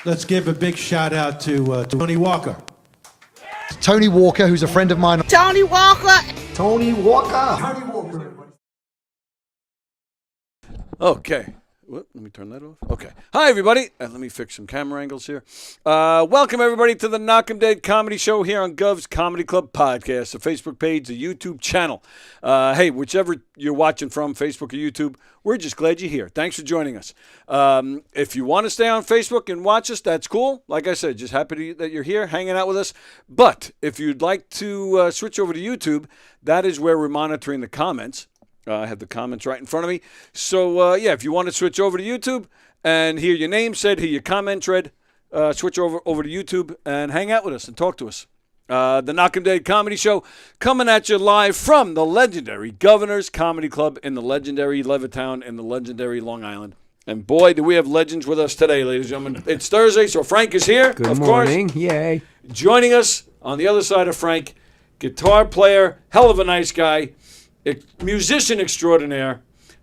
Let's give a big shout out to Tony Walker. Tony Walker, who's a friend of mine. Tony Walker. Tony Walker. Tony Walker. Okay. Let me turn that off. Okay. Hi, everybody. Let me fix some camera angles here. Welcome, everybody, to the Knock 'em Dead Comedy Show here on Gov's Comedy Club Podcast, the Facebook page, the YouTube channel. Hey, whichever you're watching from, Facebook or YouTube, we're just glad you're here. Thanks for joining us. If you want to stay on Facebook and watch us, that's cool. Like I said, just happy that you're here hanging out with us. But if you'd like to switch over to YouTube, that is where we're monitoring the comments. I have the comments right in front of me. So, yeah, if you want to switch over to YouTube and hear your name said, hear your comments read, switch over to YouTube and hang out with us and talk to us. The Knock 'em Dead Comedy Show coming at you live from the legendary Governor's Comedy Club in the legendary Levittown in the legendary Long Island. And boy, do we have legends with us today, ladies and gentlemen. It's Thursday, so Frank is here, Good morning. Yay. Joining us on the other side of Frank, guitar player, hell of a nice guy, musician extraordinaire.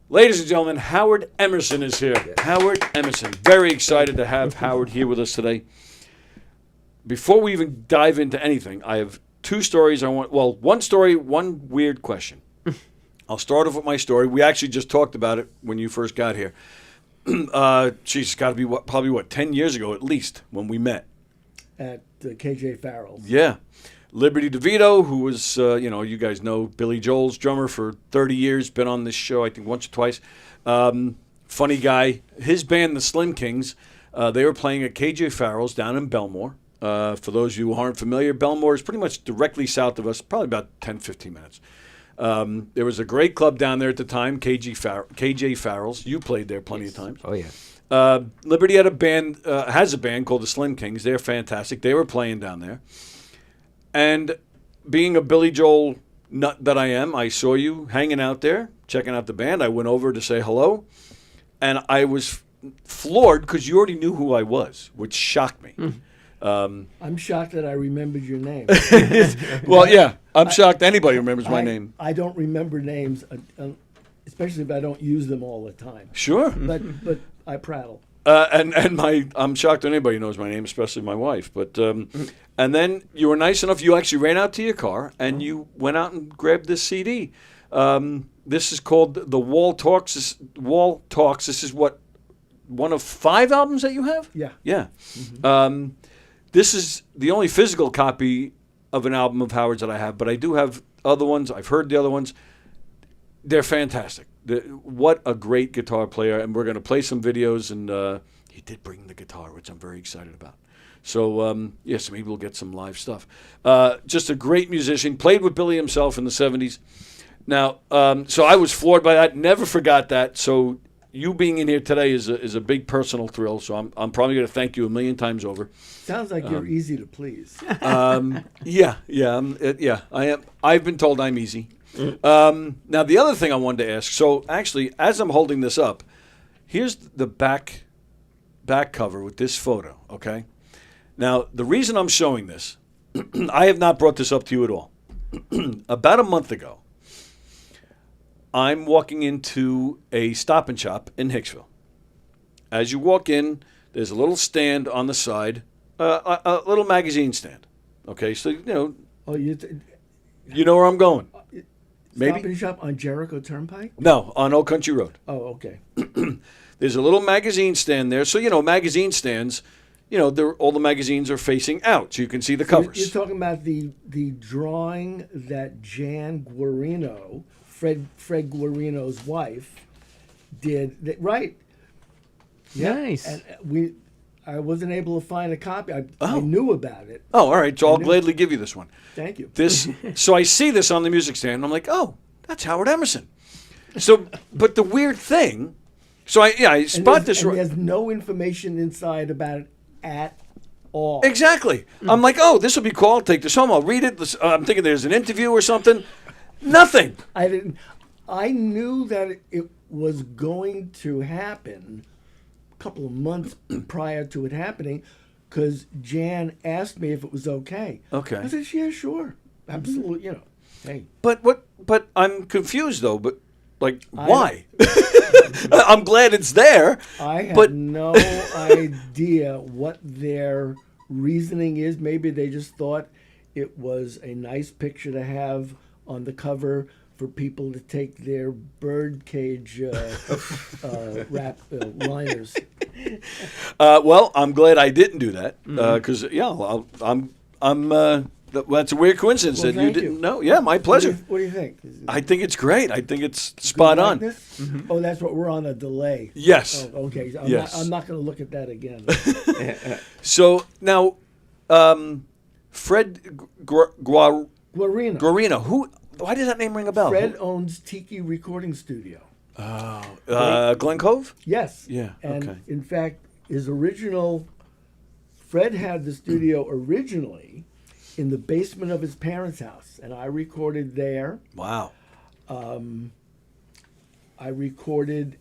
Ladies and gentlemen, Howard Emerson is here. Yes. Howard Emerson. Very excited to have Howard here with us today. Before we even dive into anything, I have two stories I want. Well, one story, one weird question. I'll start off with my story. We actually just talked about it when you first got here. She's got to be probably 10 years ago at least when we met. At KJ Farrell's. Yeah. Liberty DeVito, who was, you guys know Billy Joel's drummer for 30 years, been on this show, I think, once or twice. Funny guy. His band, the Slim Kings, they were playing at KJ Farrell's down in Belmore. For those of you who aren't familiar, Belmore is pretty much directly south of us, probably about 10, 15 minutes. There was a great club down there at the time, KJ Farrell's. You played there plenty of times. Oh, yeah. Liberty had has a band called the Slim Kings. They're fantastic. They were playing down there. And being a Billy Joel nut that I am, I saw you hanging out there, checking out the band. I went over to say hello, and I was floored because you already knew who I was, which shocked me. I'm shocked that I remembered your name. Well, yeah, I'm shocked anybody remembers my name. I don't remember names, especially if I don't use them all the time. Sure. But I prattle. I'm shocked anybody knows my name, especially my wife. But and then you were nice enough. You actually ran out to your car and you went out and grabbed this CD. This is called The Wall Talks. Wall Talks. This is what, one of 5 albums that you have? Yeah. Yeah. Mm-hmm. This is the only physical copy of an album of Howard's that I have, but I do have other ones. I've heard the other ones. They're fantastic. What a great guitar player, and we're going to play some videos, and he did bring the guitar, which I'm very excited about. So, yes, maybe we'll get some live stuff. Just a great musician, played with Billy himself in the 70s. Now, so I was floored by that, never forgot that. So you being in here today is a big personal thrill, so I'm probably going to thank you a million times over. Sounds like you're easy to please. Yeah, I am. I've been told I'm easy. Now, the other thing I wanted to ask, so actually, as I'm holding this up, here's the back cover with this photo, okay? Now, the reason I'm showing this, I have not brought this up to you at all. About a month ago, I'm walking into a Stop and Shop in Hicksville. As you walk in, there's a little stand on the side, a little magazine stand, okay? So, Oh, you know where I'm going. Maybe? Stop and Shop on Jericho Turnpike? No, on Old Country Road. Oh, okay. There's a little magazine stand there. So, magazine stands, all the magazines are facing out, so you can see the covers. You're talking about the drawing that Jan Guarino, Fred Guarino's wife, did. Right. Nice. And I wasn't able to find a copy. I knew about it. Oh, all right. So I'll gladly give you this one. Thank you. So I see this on the music stand, and I'm like, oh, that's Howard Emerson. So, but the weird thing, so I spot this. And there's no information inside about it at all. Exactly. I'm like, oh, this will be cool. I'll take this home. I'll read it. I'm thinking there's an interview or something. Nothing. I knew that it was going to happen a couple of months prior to it happening, because Jan asked me if it was okay. Okay. I said, yeah, sure. Absolutely, Hey. But I'm confused, though. But Like, why? I'm glad it's there. I have but no idea what their reasoning is. Maybe they just thought it was a nice picture to have on the cover for people to take their bird cage liners. well, I'm glad I didn't do that because that's a weird coincidence Well, that you thank didn't you. know. Yeah, my pleasure. What do you think? I think it's great. I think it's spot on. Likeness? Oh, that's what we're on a delay. Yes. Oh, okay. Yes. I'm not going to look at that again. So now, Fred Guarino. Guarino. Why does that name ring a bell? Fred owns Tiki Recording Studio. Glen Cove? Yes. Yeah, And okay. in fact, Fred had the studio originally in the basement of his parents' house, and I recorded there. Wow. I recorded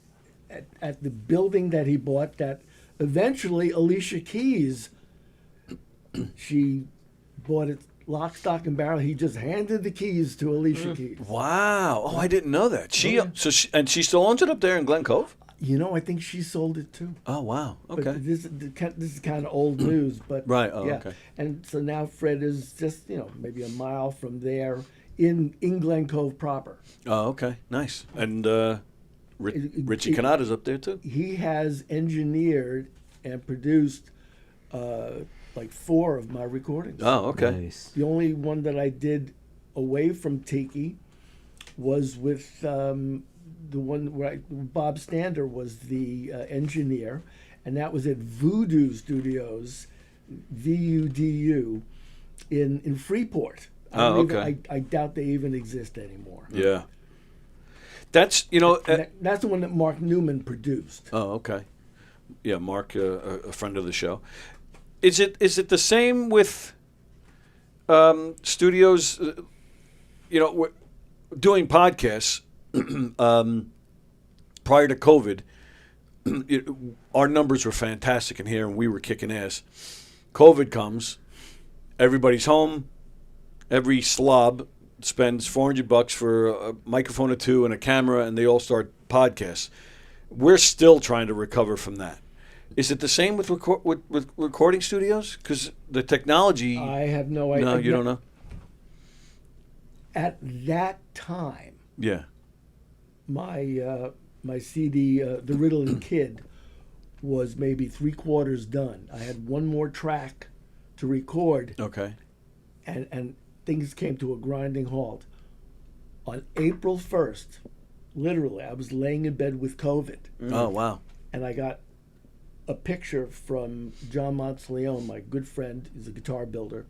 at the building that he bought that eventually Alicia Keys, she bought it lock, stock, and barrel. He just handed the keys to Alicia Keys. Wow. Oh, I didn't know that. She still owns it up there in Glen Cove? You know, I think she sold it too. Oh, wow. Okay. But this is kind of old news, but Right, oh, yeah. okay. And so now Fred is just maybe a mile from there in Glen Cove proper. Oh, okay. Nice. And Richie Canada's up there too? He has engineered and produced like 4 of my recordings. Oh, okay. Nice. The only one that I did away from Tiki was with the one where Bob Stander was the engineer, and that was at Voodoo Studios, VUDU, in Freeport. Okay. I doubt they even exist anymore. Yeah. That's, That's the one that Mark Newman produced. oh, okay. Yeah, Mark, a friend of the show. Is it the same with studios, doing podcasts prior to COVID? Our numbers were fantastic in here, and we were kicking ass. COVID comes, everybody's home. Every slob spends $400 for a microphone or 2 and a camera, and they all start podcasts. We're still trying to recover from that. Is it the same with recording studios? Because the technology. I have no idea. No, you don't know. At that time, Yeah. my CD, The Riddling Kid, was maybe 3/4 done. I had one more track to record, Okay. and things came to a grinding halt. On April 1st, literally, I was laying in bed with COVID, Oh, wow. and I got a picture from John Monteleone, my good friend, he's a guitar builder,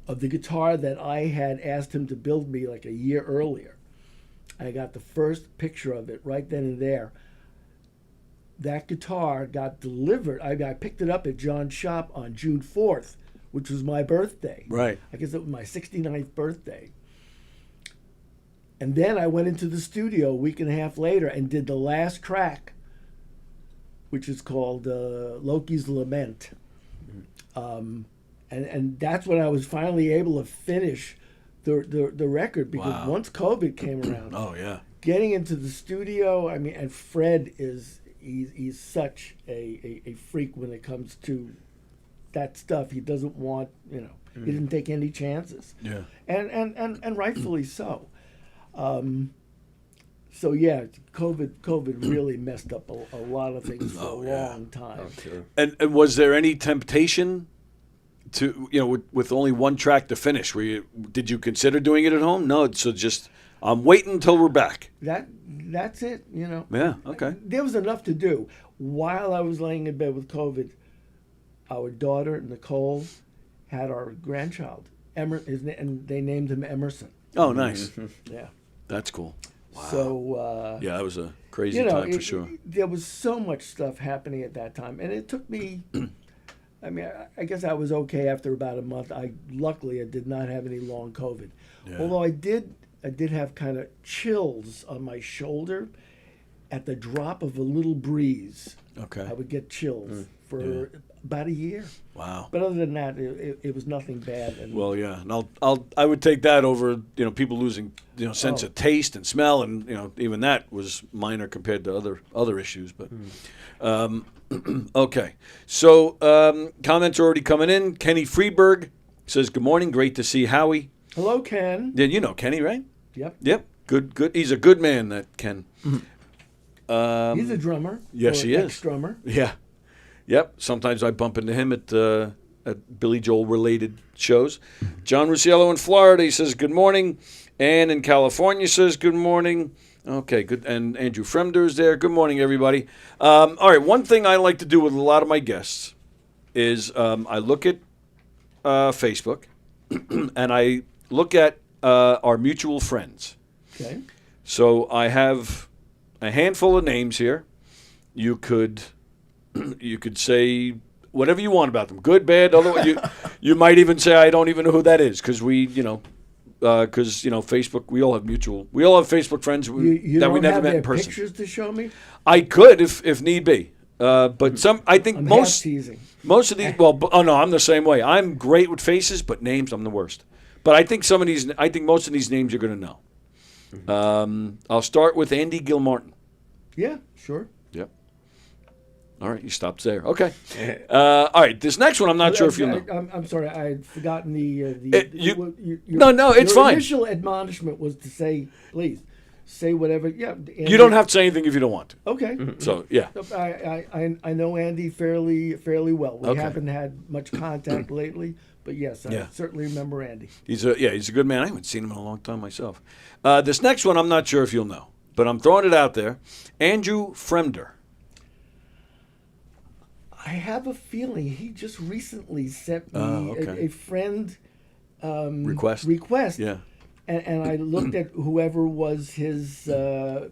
of the guitar that I had asked him to build me like a year earlier. I got the first picture of it right then and there. That guitar got delivered. I picked it up at John's shop on June 4th, which was my birthday. Right. I guess it was my 69th birthday. And then I went into the studio a week and a half later and did the last track, which is called Loki's Lament. And that's when I was finally able to finish the record, because Wow. once COVID came around, Oh, yeah. getting into the studio, I mean, and Fred he's such a freak when it comes to that stuff. He doesn't want, he didn't take any chances. Yeah. And rightfully so. So yeah, COVID really messed up a lot of things for a long time. And was there any temptation to, with only one track to finish? Did you consider doing it at home? No. So just, I'm waiting until we're back. That's it. Yeah. Okay. There was enough to do while I was laying in bed with COVID. Our daughter Nicole had our grandchild, Emerson, and they named him Emerson. Oh, nice. Yeah. That's cool. Wow. So Yeah, that was a crazy time for sure. There was so much stuff happening at that time, and it took me. I mean, I guess I was okay after about a month. Luckily I did not have any long COVID, although I did have kind of chills on my shoulder at the drop of a little breeze. Okay. I would get chills for about a year. Wow. But other than that, it was nothing bad. And Well, yeah, and I would take that over people losing sense of taste and smell, and even that was minor compared to other issues. But okay, so comments are already coming in. Kenny Freeberg says good morning, great to see Howie. hello, Ken. Then you know Kenny, right? Yep. Good. He's a good man, that Ken. He's a drummer. Yes, or he is. ex-drummer. Yeah. Yep. Sometimes I bump into him at Billy Joel related shows. John Rusiello in Florida, he says good morning. Ann in California says good morning. Okay, good. And Andrew Fremder is there. Good morning, everybody. All right, one thing I like to do with a lot of my guests is I look at Facebook and I look at our mutual friends. Okay. So I have a handful of names here. You could say whatever you want about them, good, bad. Otherwise, you might even say I don't even know who that is because Facebook. We all have Facebook friends You that don't we never have met their in person. pictures to show me? I could if need be, but I think I'm most half teasing. most of these. Well, oh no, I'm the same way. I'm great with faces, but names I'm the worst. But I think most of these names you're going to know. I'll start with Andy Gilmartin. Yeah, sure. Yep. All right, you stopped there. Okay. All right, this next one I'm not sure if you know. I'm sorry, I had forgotten No, it's your fine. initial admonishment was to say, please, say whatever. Yeah. Andy, You don't have to say anything if you don't want to. Okay. So yeah. I know Andy fairly well. We Okay. haven't had much contact lately, but yes, I Yeah. certainly remember Andy. He's a good man. I haven't seen him in a long time myself. This next one I'm not sure if you'll know, but I'm throwing it out there. Andrew Fremder. I have a feeling he just recently sent me okay. a friend Request. Yeah. and I looked at whoever was his our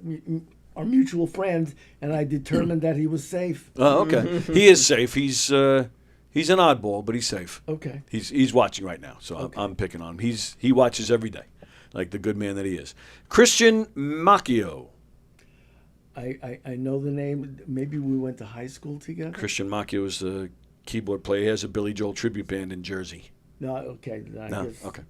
mutual friend, and I determined that he was safe. Oh, okay. He is safe. He's an oddball, but he's safe. Okay. He's watching right now, so I'm picking on him. He watches every day, like the good man that he is. Christian Macchio. I know the name. Maybe we went to high school together. Christian Macchio is the keyboard player. He has a Billy Joel tribute band in Jersey. No, okay. I guess Okay.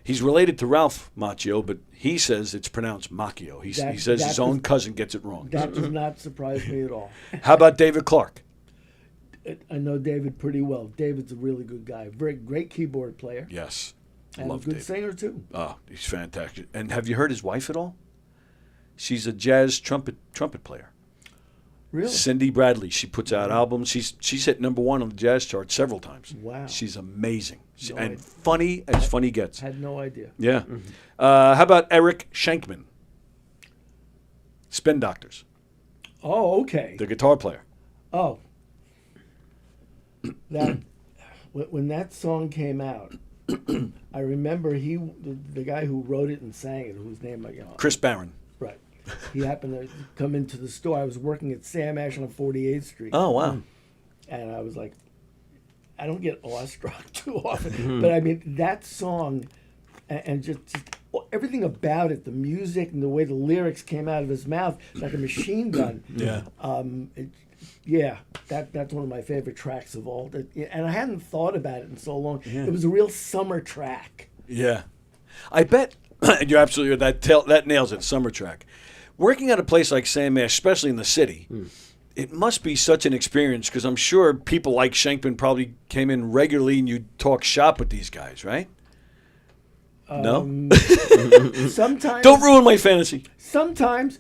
He's related to Ralph Macchio, but he says it's pronounced Macchio. He says his own cousin gets it wrong. that does not surprise me at all. How about David Clark? I know David pretty well. David's a really good guy. Very great keyboard player. Yes. And Love a good David. singer, too. Oh, he's fantastic. And have you heard his wife at all? She's a jazz trumpet player. Really? Cindy Bradley. She puts out albums. She's hit number 1 on the jazz chart several times. Wow. She's amazing. No And idea. funny as funny gets. Had no idea. Yeah. How about Eric Shankman? Spin Doctors. Oh, okay. The guitar player. Oh. That when that song came out, I remember the guy who wrote it and sang it, whose name Chris Barron. right. He happened to come into the store. I was working at Sam Ash on 48th Street. Oh, wow. And I was like, I don't get awestruck too often, but I mean that song, and just everything about it, the music and the way the lyrics came out of his mouth like a machine gun. Yeah. That's one of my favorite tracks of all. And I hadn't thought about it in so long. It was a real summer track. Yeah. I bet you're absolutely right. That nails it, summer track. Working at a place like Sam Ash, especially in the city, it must be such an experience because I'm sure people like Shankman probably came in regularly and you'd talk shop with these guys, right? No? Sometimes Don't ruin my fantasy. Sometimes,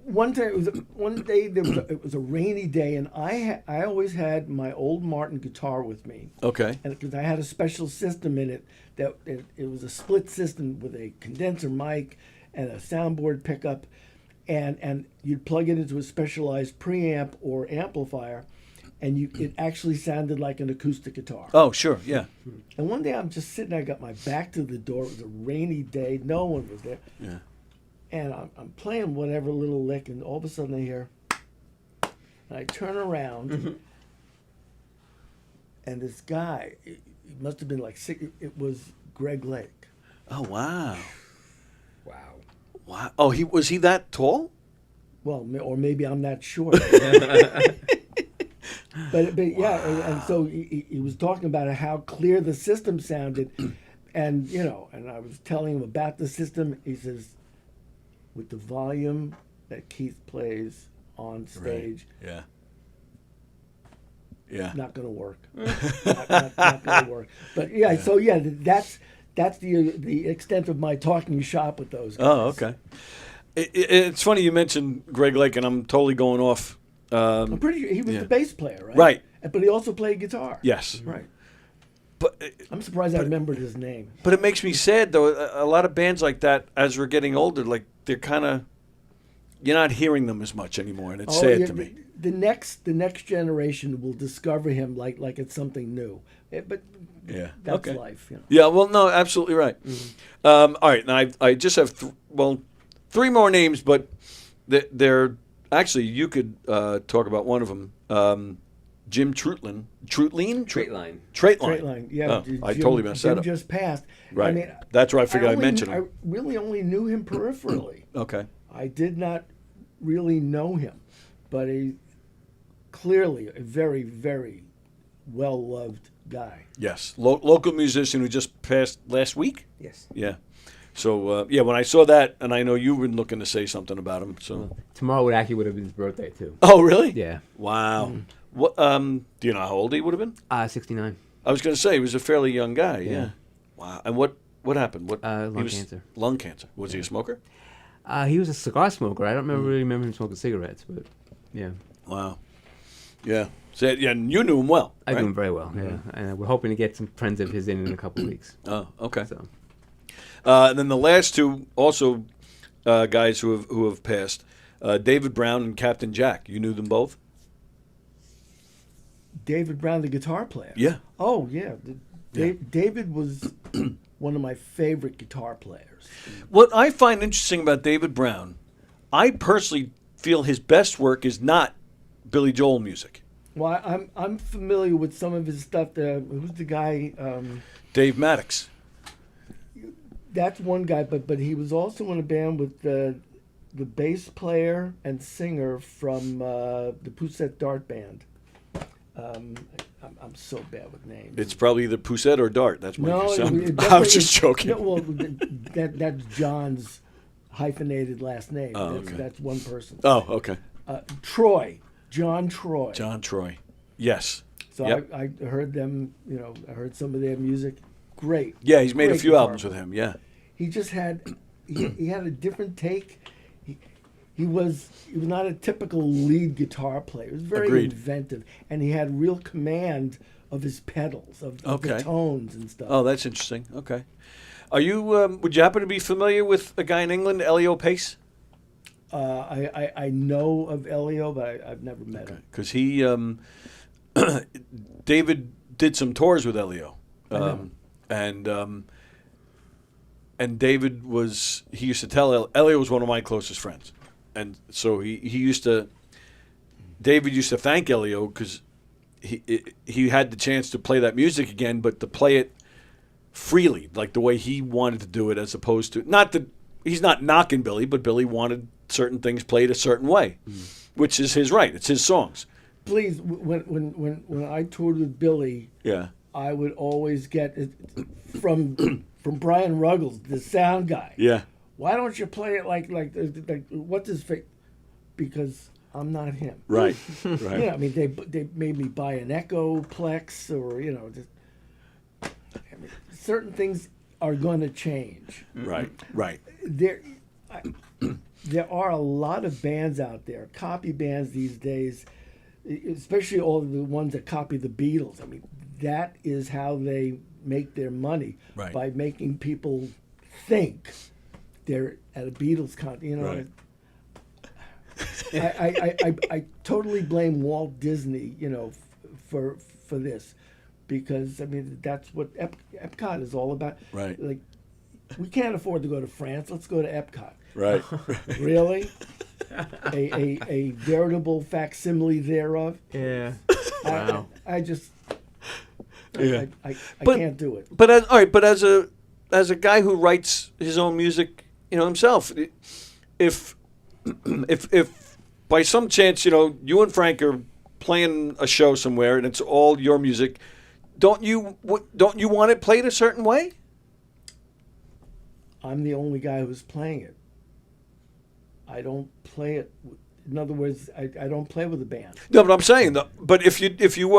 one day it was a rainy day, and I always had my old Martin guitar with me. Okay. And because I had a special system in it that it was a split system with a condenser mic and a soundboard pickup, and you'd plug it into a specialized preamp or amplifier, and it actually sounded like an acoustic guitar. Oh, sure, yeah. And one day I'm just sitting there, I got my back to the door. It was a rainy day, no one was there. Yeah. And I'm playing whatever little lick, and all of a sudden I hear, and I turn around, and this guy, it must have been like sick. It was Greg Lake. Oh, wow. Wow. Wow. Oh, was he that tall? Well, or maybe I'm not short. But yeah, and so he was talking about how clear the system sounded, and and I was telling him about the system. He says, with the volume that Keith plays on stage, Right. Yeah. not going to work. not going to work. But so that's the extent of my talking shop with those guys. Oh, okay. It's funny you mentioned Greg Lake, and I'm totally going off. I'm pretty sure he was the bass player, right? Right. But he also played guitar. Yes. Right. But I'm surprised I remembered his name. But it makes me sad, though. A lot of bands like that, as we're getting older, like they're kind of, you're not hearing them as much anymore, and it's sad to me. The next generation will discover him like it's something new. But that's okay. life. Yeah, well, no, absolutely right. All right, now I just have three more names, but they're actually, you could talk about one of them. Jim Treutlein. Treutlein, yeah. Oh, I totally messed that Jim up. just passed. Right. I mean, that's where I figured I'd mention him. I really only knew him peripherally. Okay. I did not really know him, but he clearly a very, very well-loved guy. Yes. Local musician who just passed last week? Yes. Yeah. So, when I saw that, and I know you've been looking to say something about him, so. Tomorrow would have been his birthday too. Oh, really? Yeah. Wow. What? Do you know how old he would have been? 69. I was going to say he was a fairly young guy. Yeah. Wow. And what happened? Lung cancer. Lung cancer. Was he a smoker? He was a cigar smoker. I don't really remember him smoking cigarettes, but yeah. Wow. Yeah. So, yeah, and you knew him well. I right? knew him very well. Yeah. And we're hoping to get some friends of his in a couple of weeks. Oh, okay. So. And then the last two also guys who have passed, David Brown and Captain Jack. You knew them both? David Brown, the guitar player. Yeah. Oh, yeah. David was one of my favorite guitar players. What I find interesting about David Brown, I personally feel his best work is not Billy Joel music. Well, I'm familiar with some of his stuff. Who's the guy? Dave Maddox. That's one guy, but he was also in a band with the bass player and singer from the Poussette Dart Band. I'm so bad with names. It's probably either Poussette or Dart. That's what you sound. it I was just joking. No, well, that's John's hyphenated last name. Oh, okay. That's one person. Oh, okay. Troy. John Troy. John Troy. Yes. So yep. I heard them, I heard some of their music. Great. Yeah, he's made a few guitar. albums with him, yeah. He just had, he had a different take. He was not a typical lead guitar player. He was very Agreed. inventive, and he had real command of his pedals, of the tones and stuff. Oh, that's interesting. Okay. Are you, would you happen to be familiar with a guy in England, Elio Pace? I know of Elio, but I've never met him. Because he, David did some tours with Elio. And David he used to tell, Elio was one of my closest friends. And so David used to thank Elio because he had the chance to play that music again, but to play it freely, like the way he wanted to do it, as opposed to, not that he's not knocking Billy, but Billy wanted certain things played a certain way, which is his right. It's his songs. Please, when I toured with Billy, Yeah. I would always get it from Brian Ruggles, the sound guy. Yeah. Why don't you play it like what's his face? Because I'm not him. Right. Right. Yeah, I mean they made me buy an Echoplex or certain things are going to change. Right. Right. There are a lot of bands out there, copy bands these days, especially all of the ones that copy the Beatles. I mean, that is how they make their money, Right. by making people think they're at a Beatles concert. Right. I totally blame Walt Disney, for this, because I mean that's what Epcot is all about. Right. Like, we can't afford to go to France. Let's go to Epcot. Right. Really? a veritable facsimile thereof. Yeah. Wow. I just. Yeah. I But- can't do it. But as a guy who writes his own music, himself, if by some chance, you and Frank are playing a show somewhere and it's all your music, don't you want it played a certain way? I'm the only guy who's playing it. I don't play it. In other words, I don't play with a band. No, but I'm saying, but if you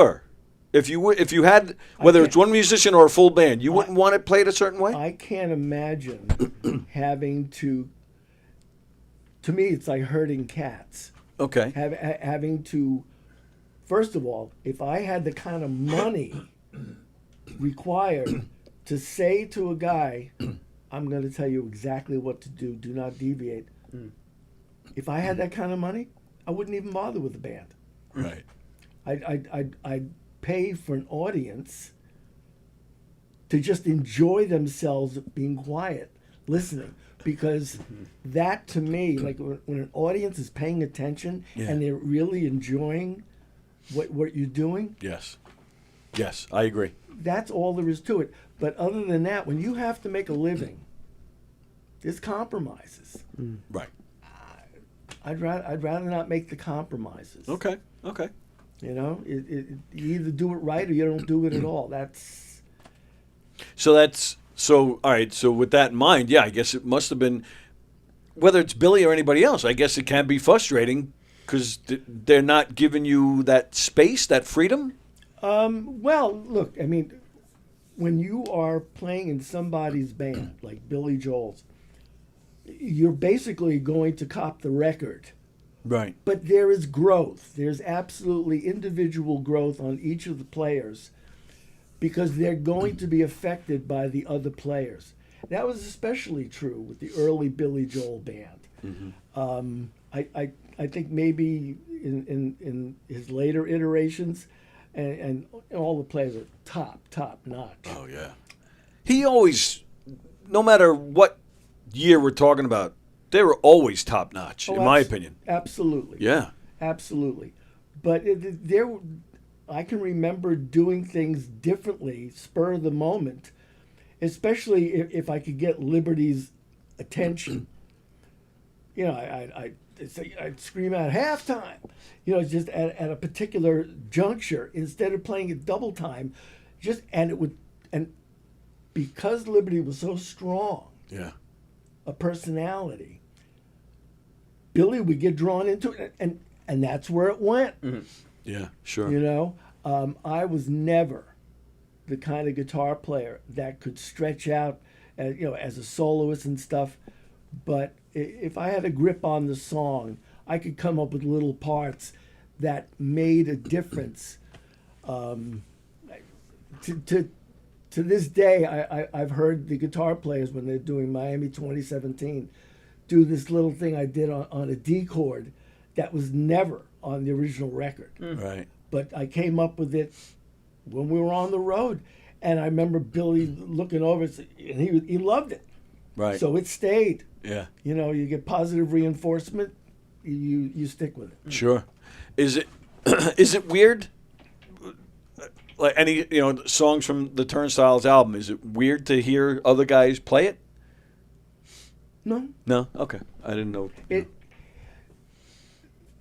had, whether it's one musician or a full band, you wouldn't want it played a certain way? I can't imagine having to me, it's like herding cats. Okay. Having to, first of all, if I had the kind of money required to say to a guy, I'm going to tell you exactly what to do, do not deviate. If I had that kind of money, I wouldn't even bother with the band. Right. I'd pay for an audience to just enjoy themselves being quiet, listening. Because that, to me, like when an audience is paying attention and they're really enjoying what you're doing. Yes, I agree. That's all there is to it. But other than that, when you have to make a living, there's compromises. Right. I'd rather not make the compromises. Okay. You know, you either do it right or you don't do it at all. So all right. So with that in mind, I guess it must have been, whether it's Billy or anybody else, I guess it can be frustrating because they're not giving you that space, that freedom. Well, look, I mean, when you are playing in somebody's band, like Billy Joel's, you're basically going to cop the record. Right. But there is growth. There's absolutely individual growth on each of the players because they're going to be affected by the other players. That was especially true with the early Billy Joel band. I think maybe in his later iterations, and all the players are top notch. Oh, yeah. He always, no matter what year we're talking about, they were always top notch, in my opinion. Absolutely. Yeah. Absolutely. But I can remember doing things differently, spur of the moment, especially if I could get Liberty's attention. You know, I'd scream out halftime, you know, just at a particular juncture instead of playing it double time, and because Liberty was so strong, a personality, Billy would get drawn into it, and that's where it went. Yeah, sure. You know, I was never the kind of guitar player that could stretch out, as a soloist and stuff. But if I had a grip on the song, I could come up with little parts that made a difference. To this day, I've heard the guitar players when they're doing Miami 2017 do this little thing I did on a D chord that was never on the original record. Right. But I came up with it when we were on the road, and I remember Billy looking over and he loved it. Right. So it stayed. Yeah. You know, you get positive reinforcement, you stick with it. Sure. Is it weird? Like any songs from the Turnstiles album, is it weird to hear other guys play it? No. Okay, I didn't know.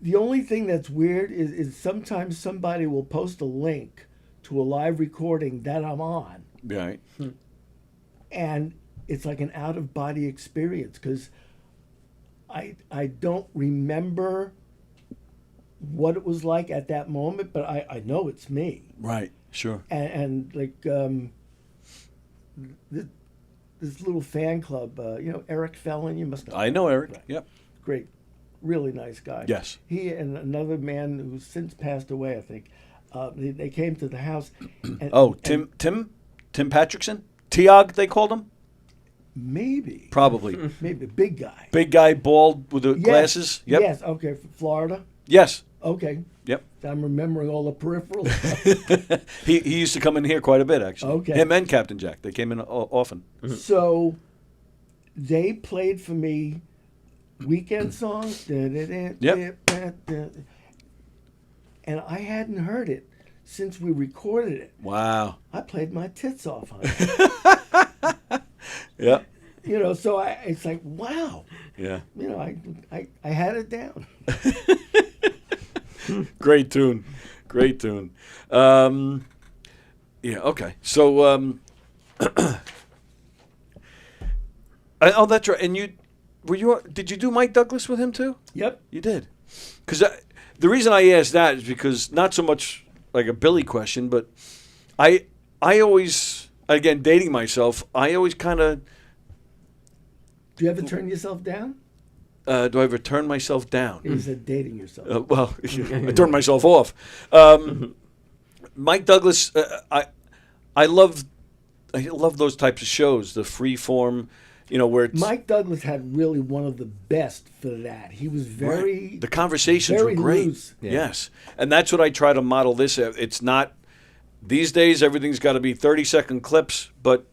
The only thing that's weird is sometimes somebody will post a link to a live recording that I'm on. Right. And it's like an out-of-body experience because I don't remember what it was like at that moment, but I know it's me. Right, sure. And like this little fan club, Eric Fellon, you must know. I know Eric, right. Yep. Great, really nice guy. Yes. He and another man who's since passed away, I think, they came to the house. Tim Patrickson? Tiag, they called him? Maybe. Probably. Maybe, big guy. Big guy, bald, with the glasses? Yep. Yes, okay, Florida? Yes. Okay. Yep. I'm remembering all the peripherals. He used to come in here quite a bit, actually. Okay. Him and Captain Jack. They came in often. So they played for me weekend songs. Yep. And I hadn't heard it since we recorded it. Wow. I played my tits off on it. Yeah. So it's like, wow. Yeah. I had it down. Great tune. Great tune. Yeah, okay. So, oh, that's right. And did you do Mike Douglas with him too? Yep. You did. Because the reason I asked that is because not so much like a Billy question, but I always, again, dating myself, I always kind of. Do you ever turn yourself down? Do I ever turn myself down? You said dating yourself. Well, I turned myself off. Mike Douglas, I love those types of shows, the free form, where it's Mike Douglas had really one of the best for that. He was very right. The conversations very were great. loose. Yeah. Yes, and that's what I try to model this. It's not these days. Everything's got to be 30-second clips, but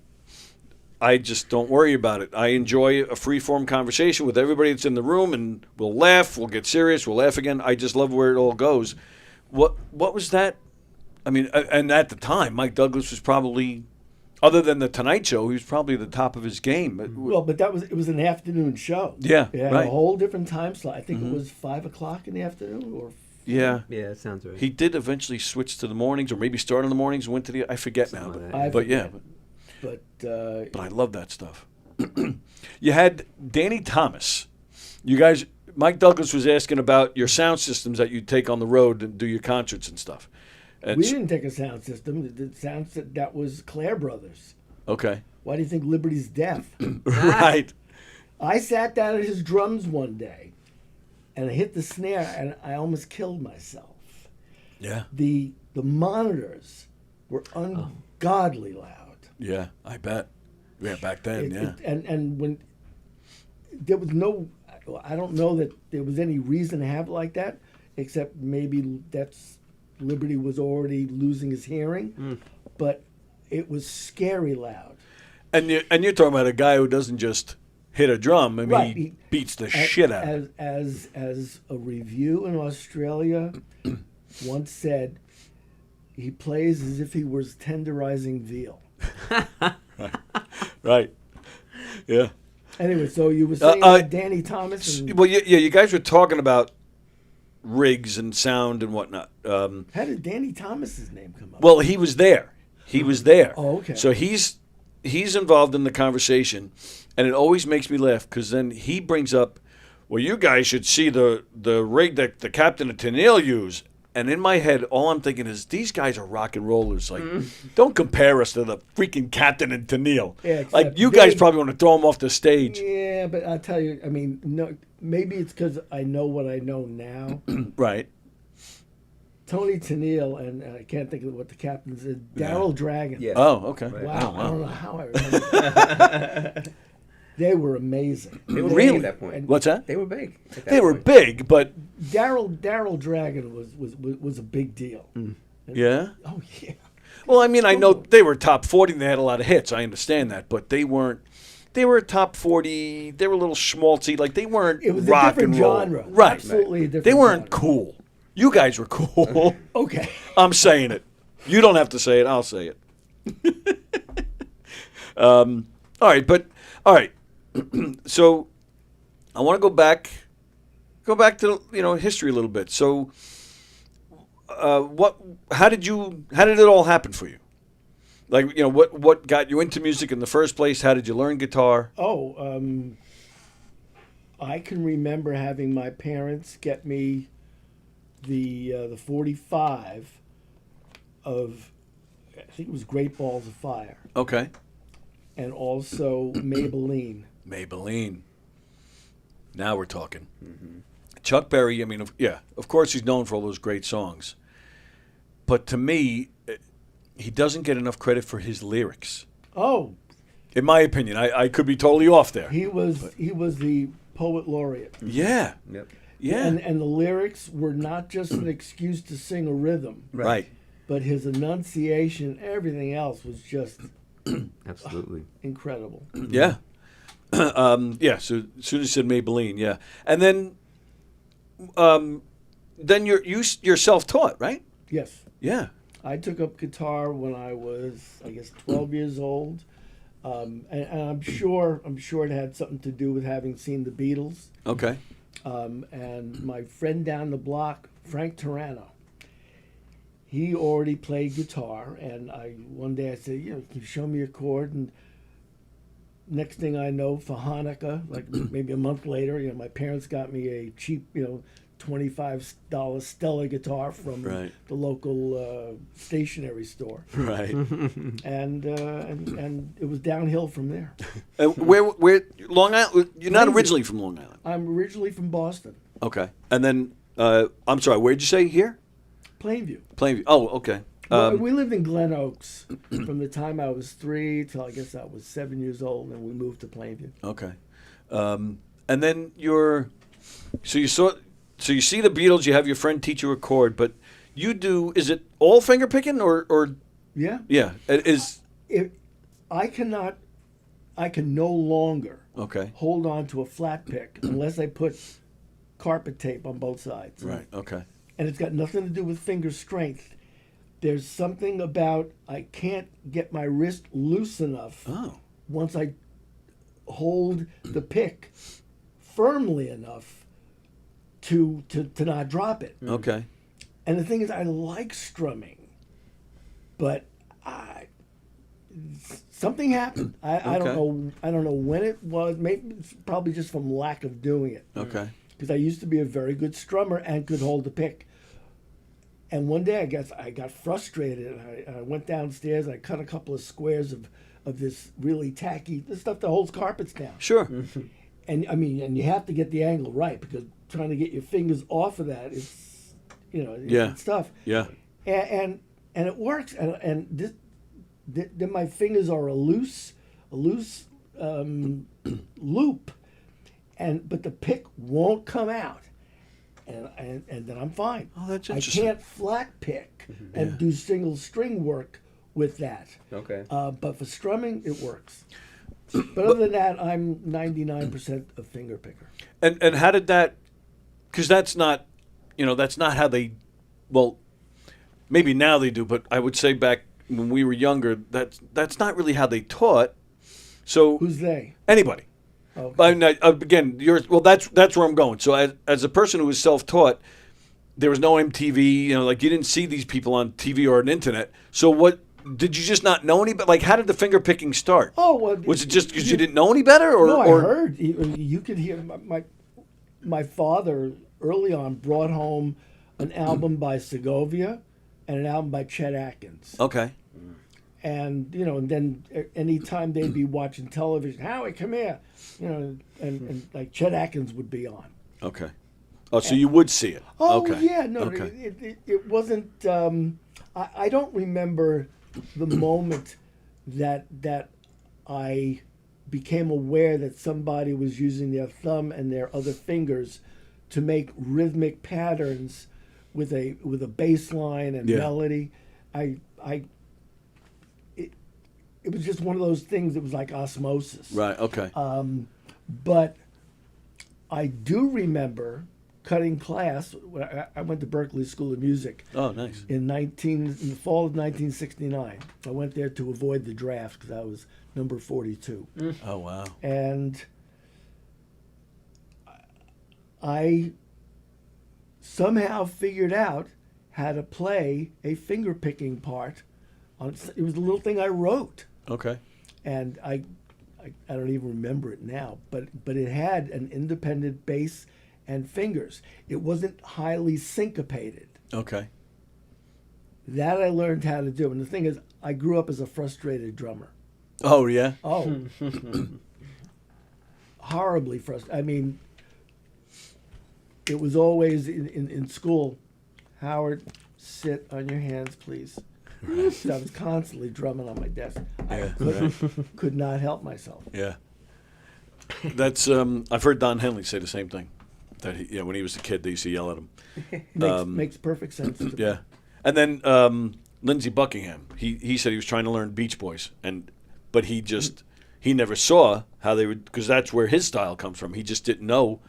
I just don't worry about it. I enjoy a free-form conversation with everybody that's in the room, and we'll laugh, we'll get serious, we'll laugh again. I just love where it all goes. What was that? I mean, and at the time, Mike Douglas was probably, other than the Tonight Show, he was probably the top of his game. Well, but it was an afternoon show. Yeah, It had right. a whole different time slot. I think it was 5 o'clock in the afternoon, or Yeah. Yeah, that sounds right. He did eventually switch to the mornings, or maybe start in the mornings and went to the. I forget now, Something but, like that. but yeah, but but I love that stuff. You had Danny Thomas. You guys, Mike Douglas was asking about your sound systems that you take on the road and do your concerts and stuff. And we didn't take a sound system. That was Claire Brothers. okay, Why do you think Liberty's deaf? right. I sat down at his drums one day, and I hit the snare, and I almost killed myself. Yeah, The monitors were ungodly loud. yeah, I bet. Yeah, back then, yeah. And when there was no, I don't know that there was any reason to have it like that, except maybe that's Liberty was already losing his hearing, but it was scary loud. And you're talking about a guy who doesn't just hit a drum. I mean, Right. he beats the shit out of it. As a review in Australia once said, he plays as if he was tenderizing veal. Right. Yeah. Anyway, so you were saying about Danny Thomas. And Well, yeah, you guys were talking about rigs and sound and whatnot. how did Danny Thomas's name come up? Well, he was there. He was there. Oh, okay. So he's involved in the conversation, and it always makes me laugh because then he brings up, well, you guys should see the rig that the captain of Tennille used. And in my head, all I'm thinking is, these guys are rock and rollers. Like, don't compare us to the freaking captain and Tennille. Yeah, except like, you guys they- probably want to throw him off the stage. Yeah, but I'll tell you, I mean, no, maybe it's because I know what I know now. Right. Tony Tennille, and I can't think of what the captain said, Daryl Dragon. Yeah. Oh, okay. Wow, I don't know how I remember that. They were amazing. They were Really? big at that point. What's that? They were big. at that They were point. big, but Daryl Dragon was a big deal. yeah. Oh yeah. Well, I mean, I know they were top 40 and they had a lot of hits. I understand that, but they weren't. They were top 40. They were a little schmaltzy. Like, they weren't It was a rock different and roll. genre. Right. Absolutely a different They weren't genre. cool. You guys were cool. Okay. I'm saying it. You don't have to say it. I'll say it. All right, but all right. So I want to go back to history a little bit. So, How did it all happen for you? Like, what got you into music in the first place? How did you learn guitar? Oh, I can remember having my parents get me the 45 of, I think it was Great Balls of Fire, Okay. and also Maybelline. Now we're talking. Chuck Berry, I mean, of course he's known for all those great songs. But to me, he doesn't get enough credit for his lyrics. Oh, In my opinion, I could be totally off there. he was the poet laureate. Yeah. Yep. Yeah. And the lyrics were not just an excuse to sing a rhythm, Right. but his enunciation, everything else was just Absolutely. incredible. Yeah. Yeah. So as soon as you said Maybelline, yeah. And then you're self-taught, right? Yes. Yeah. I took up guitar when I was, I guess, 12 years old, and I'm sure it had something to do with having seen the Beatles. Okay. And my friend down the block Frank Turano. He already played guitar, and one day I said, can you show me a chord? And next thing I know, for Hanukkah, like maybe a month later, my parents got me a cheap, $25 Stella guitar from Right. the local stationery store, Right. and it was downhill from there. Where Long Island? You're not Plainview. originally from Long Island. I'm originally from Boston, Okay. And then I'm sorry. Where'd you say here? Plainview. Plainview. Oh, okay. We lived in Glen Oaks from the time I was 3 till I guess I was 7 years old, and we moved to Plainview. Okay. And then so you see the Beatles. You have your friend teach you a chord, but you do. Is it all finger picking or Yeah. yeah? It is. I can no longer Okay. hold on to a flat pick unless I put carpet tape on both sides. Right. Okay. And it's got nothing to do with finger strength. There's something about I can't get my wrist loose enough Oh. once I hold the pick firmly enough to not drop it. Okay. And the thing is, I like strumming, but something happened. I don't Okay. know. I don't know when it was. Maybe it's probably just from lack of doing it. Okay. Because I used to be a very good strummer and could hold the pick. And one day, I guess I got frustrated. And I went downstairs and I cut a couple of squares of this really tacky the stuff that holds carpets down. Sure. And and you have to get the angle right, because trying to get your fingers off of that is, Yeah. it's tough. Yeah. And it works. And then my fingers are a loose loop, but the pick won't come out, and then I'm fine. Oh, that's I interesting. can't flat pick and do single string work with that. Okay. But for strumming, it works. But other than that, I'm 99% a finger picker. And how did that? Because that's not how they. Well, maybe now they do, but I would say back when we were younger, that's not really how they taught. So Who's they? anybody. Okay. Again, that's where I'm going. So as a person who was self-taught, there was no MTV. You didn't see these people on TV or on internet. So what did you just not know any? But how did the finger picking start? Oh, well, Was it just because you didn't know any better, or No, I or heard. You could hear my father early on brought home an album by Segovia and an album by Chet Atkins. Okay. And and then anytime they'd be watching television, Howie, come here, and like Chet Atkins would be on. Okay. Oh, so you would see it. Oh Okay. yeah, no, Okay. it wasn't. I don't remember the moment that I became aware that somebody was using their thumb and their other fingers to make rhythmic patterns with a bass line and Yeah. melody. It was just one of those things that was like osmosis. Right. Okay. But I do remember cutting class. I went to Berklee School of Music Oh, nice. in the fall of 1969. I went there to avoid the draft because I was number 42. Oh, wow. And I somehow figured out how to play a finger picking part. It was a little thing I wrote, Okay. and I don't even remember it now. But it had an independent bass and fingers. It wasn't highly syncopated. Okay. That I learned how to do. And the thing is, I grew up as a frustrated drummer. Oh, yeah. Oh, horribly frustrated. I mean, it was always in school, Howard, sit on your hands, please. So I was constantly drumming on my desk. Yeah, Could not help myself. Yeah. That's I've heard Don Henley say the same thing. That when he was a kid, they used to yell at him. Makes perfect sense. To me. Yeah. And then Lindsey Buckingham, he said he was trying to learn Beach Boys, but he never saw how they would, because that's where his style comes from. He just didn't know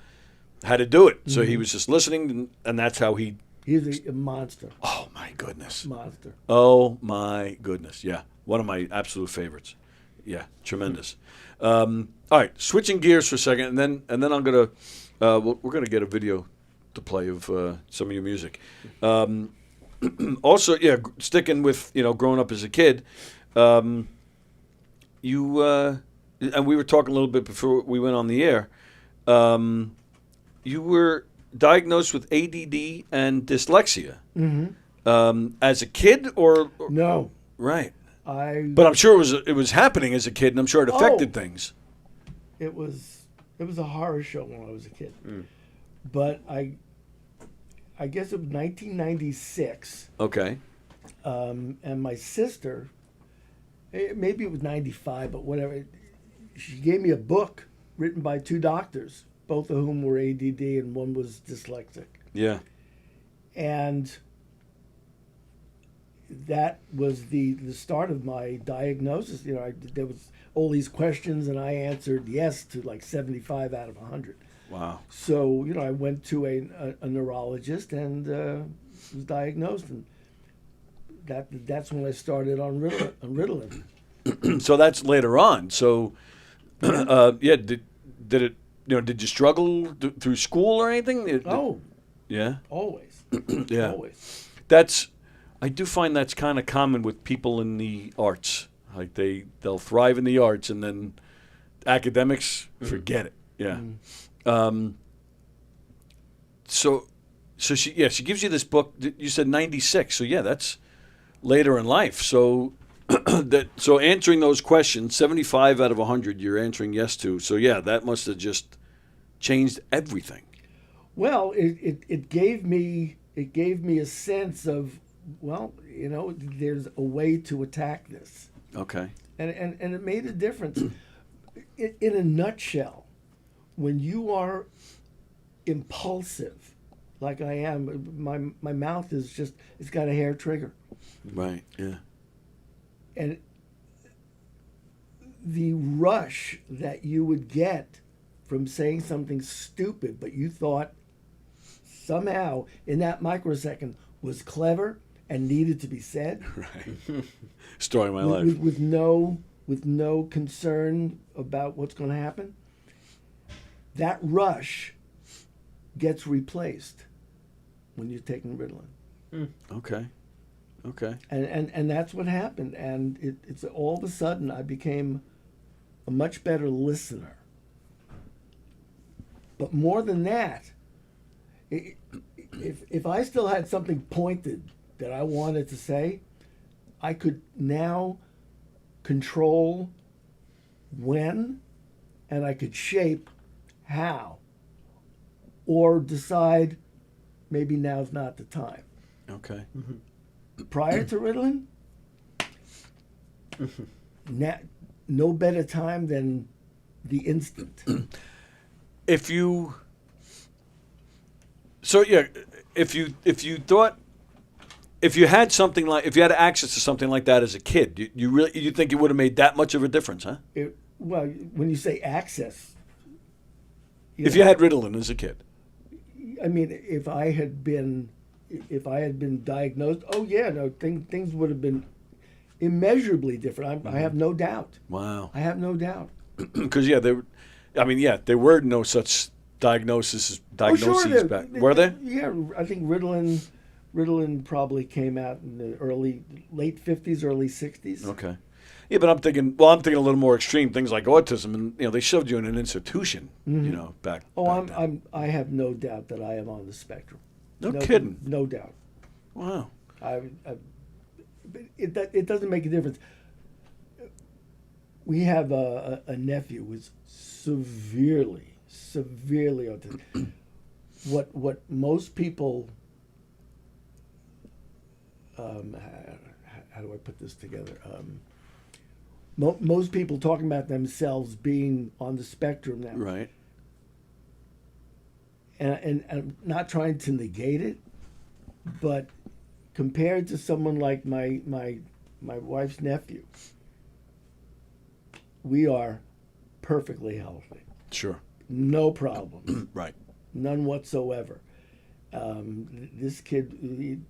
how to do it, so he was just listening, and that's how he. He's a monster. Oh my goodness. Monster. Oh my goodness. Yeah, one of my absolute favorites. Yeah, tremendous. All right, switching gears for a second, and then I'm gonna we're gonna get a video the play of some of your music. Also, yeah, sticking with growing up as a kid, you and we were talking a little bit before we went on the air. You were diagnosed with ADD and dyslexia as a kid, or No, right? I. But I'm sure it was happening as a kid, and I'm sure it affected things. It was a horror show when I was a kid. But I guess it was 1996, Okay. and my sister, maybe it was 95, but whatever. She gave me a book written by two doctors, both of whom were ADD and one was dyslexic, Yeah. and that was the start of my diagnosis. There was all these questions, and I answered yes to like 75 out of 100. Wow. So I went to a neurologist and was diagnosed, and that's when I started on Ritalin. So that's later on. So, yeah, did it? Did you struggle through school or anything? Oh, Yeah. always. Yeah. Always. I do find that's kind of common with people in the arts. Like they'll thrive in the arts, and then academics, forget it. Yeah. So she gives you this book. You said 96. So yeah, that's later in life. So so answering those questions, 75 out of 100, you're answering yes to. So yeah, that must have just changed everything. Well, it gave me a sense of, well, there's a way to attack this, Okay. and it made a difference. In a nutshell, when you are impulsive, like I am, my mouth it's got a hair trigger, Right. Yeah. and the rush that you would get from saying something stupid, but you thought somehow in that microsecond was clever and needed to be said, Right. Story of my life. with no concern about what's going to happen. That rush gets replaced when you're taking Ritalin. Okay. Okay. And that's what happened. And it's all of a sudden I became a much better listener. But more than that, if I still had something pointed that I wanted to say, I could now control when, and I could shape how, or decide maybe now's not the time. Okay. Prior to Ritalin, no better time than the instant. If you thought, if you had something like, if you had access to something like that as a kid, you think it would have made that much of a difference, huh? Well, when you say access, If you had Ritalin as a kid. I mean, if I had been diagnosed, oh yeah, no, things would have been immeasurably different. I have no doubt. Wow. I have no doubt. Because there were no such diagnoses sure, back. Were there? Yeah, I think Ritalin probably came out in the late 50s, early 60s. Okay. Yeah, but I'm thinking a little more extreme things like autism, and they shoved you in an institution, back. Oh, back then. I have no doubt that I am on the spectrum. No kidding. No doubt. Wow. It doesn't make a difference. We have a nephew who's severely autistic. What most people, how do I put this together? Most people talking about themselves being on the spectrum now, Right. and I'm not trying to negate it, but compared to someone like my wife's nephew, we are perfectly healthy. Sure. No problems. Right. None whatsoever. This kid,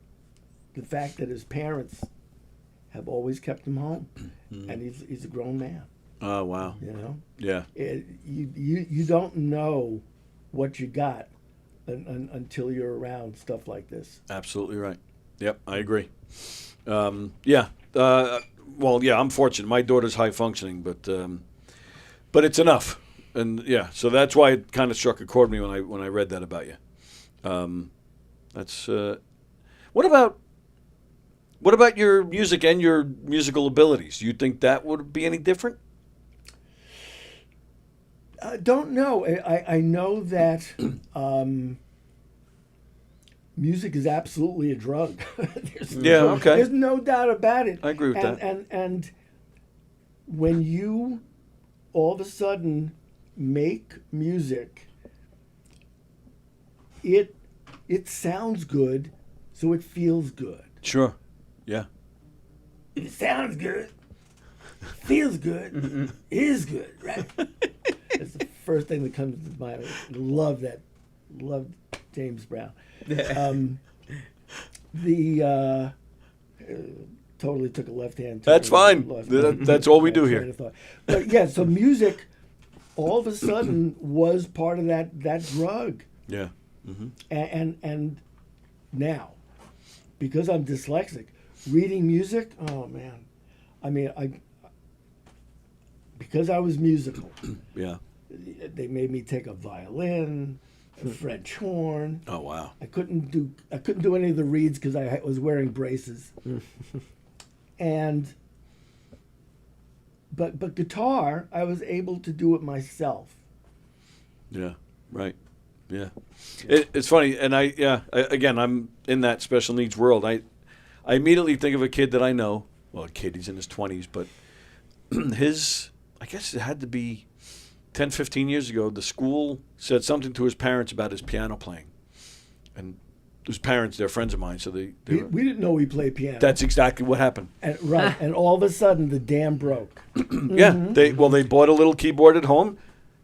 the fact that his parents have always kept him home, and he's a grown man. Oh, wow. You know, Yeah. you don't know what you got until you're around stuff like this. Absolutely right. Yep, I agree. Yeah. Well, yeah, I'm fortunate. My daughter's high functioning, but it's enough. And yeah, so that's why it kind of struck a chord with me when I read that about you. That's what about your music and your musical abilities? Do you think that would be any different? I don't know. I know that music is absolutely a drug. There's no doubt about it. I agree with that. And when you all of a sudden make music, it sounds good, so it feels good. Sure. Yeah. It sounds good, feels good, is good, right? That's the first thing that comes to mind. I love that. Love James Brown. Totally took a left hand. That's fine. That's all we do here. But yeah, so music all of a sudden was part of that drug. Yeah. Mm-hmm. And now, because I'm dyslexic, reading music, oh man. I mean, because I was musical. Yeah. They made me take a violin, a French horn. Oh wow. I couldn't do any of the reeds because I was wearing braces. But guitar, I was able to do it myself. Yeah. Right. Yeah. It's funny, and again, I'm in that special needs world. I immediately think of a kid that I know. Well, a kid, he's in his 20s, but I guess it had to be 10, 15 years ago, the school said something to his parents about his piano playing. And his parents, they're friends of mine, so we didn't know he played piano. That's exactly what happened. And, right, and all of a sudden the dam broke. Yeah, they bought a little keyboard at home.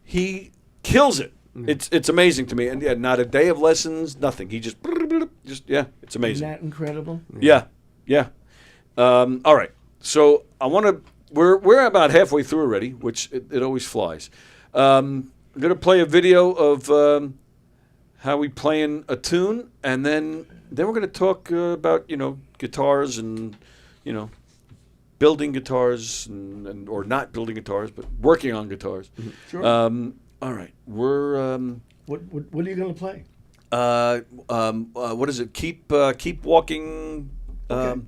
He kills it. It's amazing to me. And yeah, not a day of lessons, nothing. He just it's amazing. Isn't that incredible? Yeah. All right. So we're about halfway through already, which it always flies. I'm gonna play a video of how we playing a tune, and then we're gonna talk about guitars and building guitars and or not building guitars, but working on guitars. Sure. All right, we're What are you gonna play? what is it? Keep walking. Okay.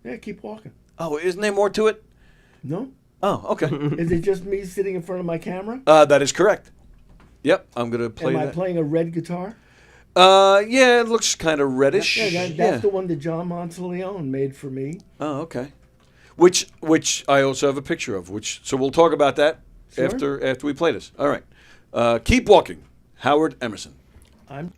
Yeah, keep walking. Oh, isn't there more to it? No. Oh, okay. Is it just me sitting in front of my camera? That is correct. Yep, I'm gonna play Am that. I playing a red guitar? Yeah, it looks kind of reddish. Yeah, that's the one that John Monteleone made for me. Oh, okay. Which I also have a picture of. So we'll talk about that Sure. after we play this. All right. Keep walking. Howard Emerson. I'm.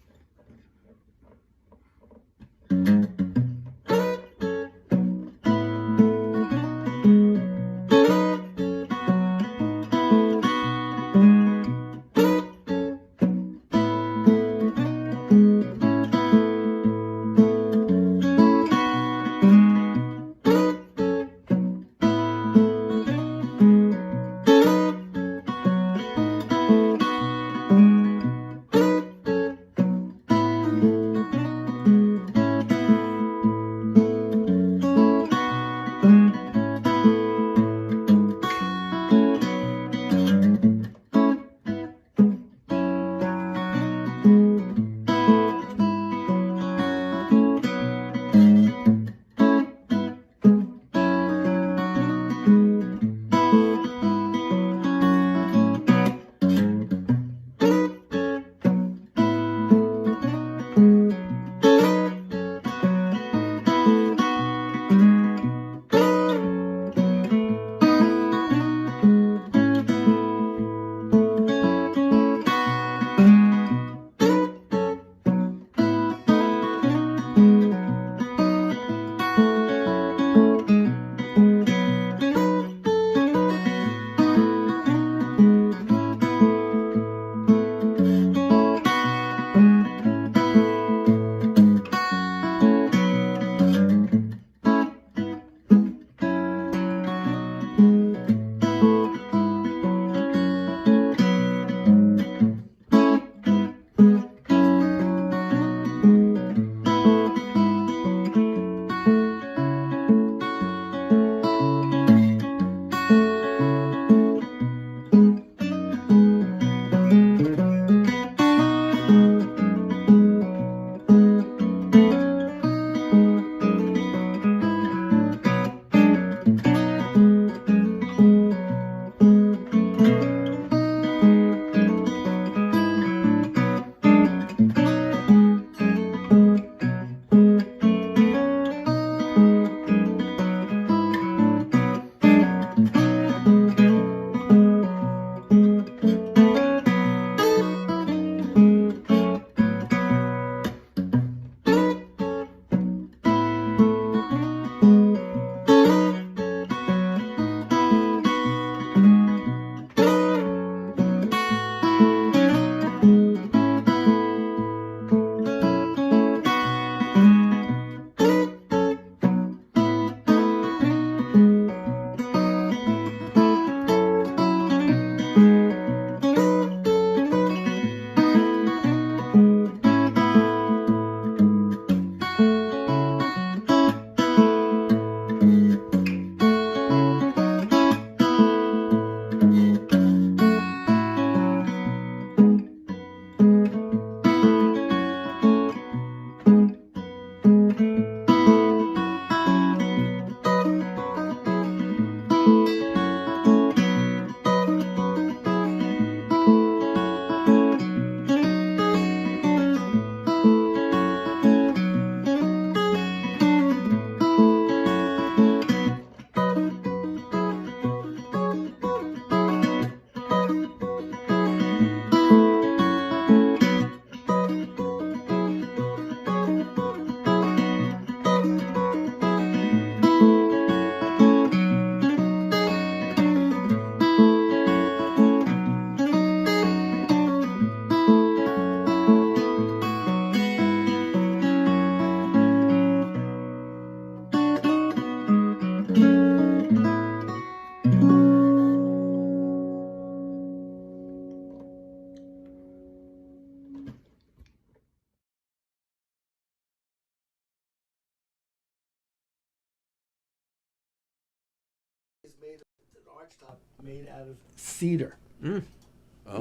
It's an archtop made out of cedar. Oh,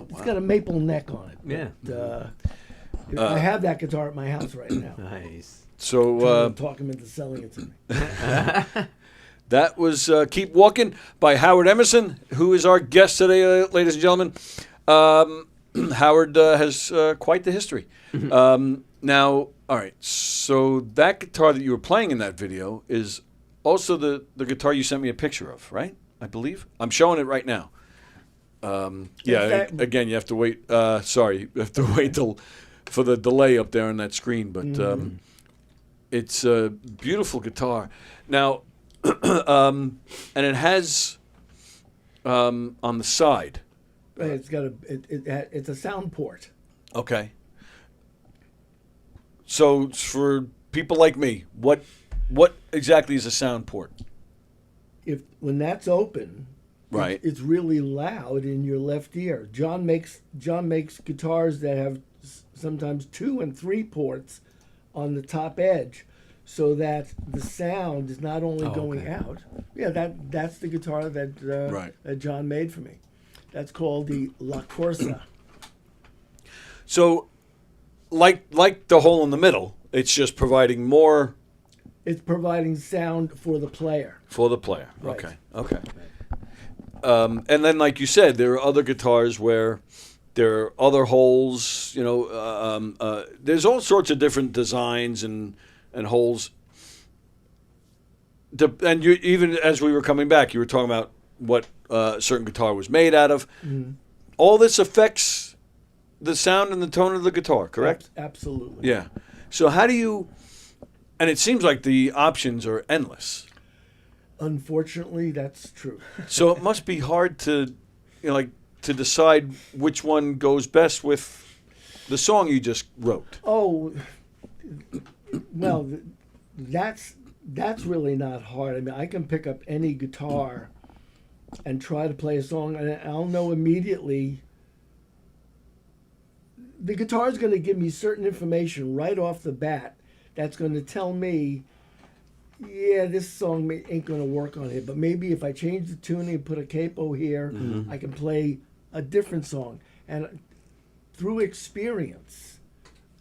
It's wow. got a maple neck on it. Yeah. But, I have that guitar at my house right now. Nice. So Trying to talk him into selling it to me. that was Keep Walking by Howard Emerson, who is our guest today, ladies and gentlemen. Howard has quite the history. Now, all right, so that guitar that you were playing in that video is also the guitar you sent me a picture of, right? I believe. I'm showing it right now. Again, you have to wait. Sorry, you have to wait for the delay up there on that screen, but it's a beautiful guitar. Now, and it has on the side. It's got it's a sound port. Okay. So for people like me, what exactly is a sound port? When that's open, Right. it's really loud in your left ear. John makes guitars that have sometimes 2 and 3 ports on the top edge, so that the sound is not only going okay. out. Yeah, that's the guitar that Right. that John made for me. That's called the La Corsa. So, like the hole in the middle, it's just providing more It's providing sound for the player. for the player. Right. Okay. And then, like you said, there are other guitars where there are other holes. There's all sorts of different designs and holes. And you, even as we were coming back, you were talking about what a certain guitar was made out of. Mm-hmm. All this affects the sound and the tone of the guitar, correct? Absolutely. Yeah. So how do you? And it seems like the options are endless. Unfortunately, that's true. So it must be hard to, to decide which one goes best with the song you just wrote. Oh, well, that's really not hard. I mean, I can pick up any guitar and try to play a song, and I'll know immediately. The guitar is going to give me certain information right off the bat that's going to tell me, yeah, this song ain't going to work on it. But maybe if I change the tuning and put a capo here, I can play a different song. And through experience,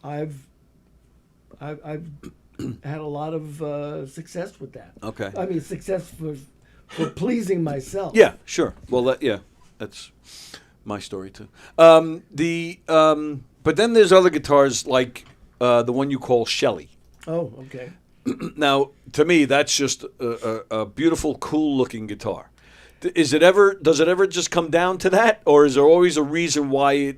I've had a lot of success with that. Okay. I mean, success for pleasing myself. Yeah, sure. Well, that's my story too. But then there's other guitars like the one you call Shelley. Oh, okay. Now, to me, that's just a beautiful, cool-looking guitar. Does it ever just come down to that, or is there always a reason why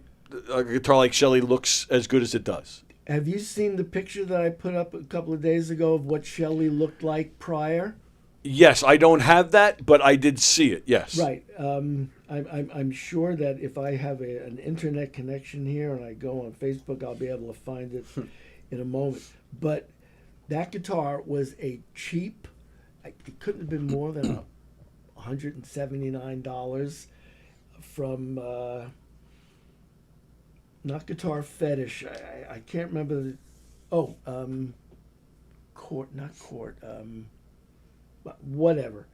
a guitar like Shelley looks as good as it does? Have you seen the picture that I put up a couple of days ago of what Shelley looked like prior? Yes, I don't have that, but I did see it. Yes. Right. I'm sure that if I have an internet connection here and I go on Facebook, I'll be able to find it in a moment. But that guitar was a cheap. It couldn't have been more than $179 from not Guitar Fetish. I can't remember. Court. Whatever.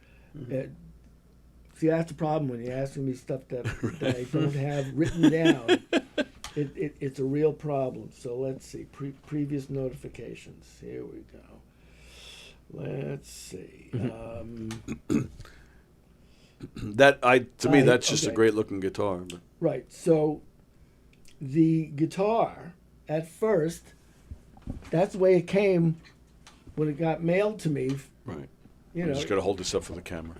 See, that's the problem when you're asking me stuff that I don't have written down. It's a real problem. So let's see. Previous notifications. Here we go. Let's see. To me, that's just a great looking guitar. But. Right. So the guitar, at first, that's the way it came when it got mailed to me. Right. You I'm know, just gonna hold this up for the camera.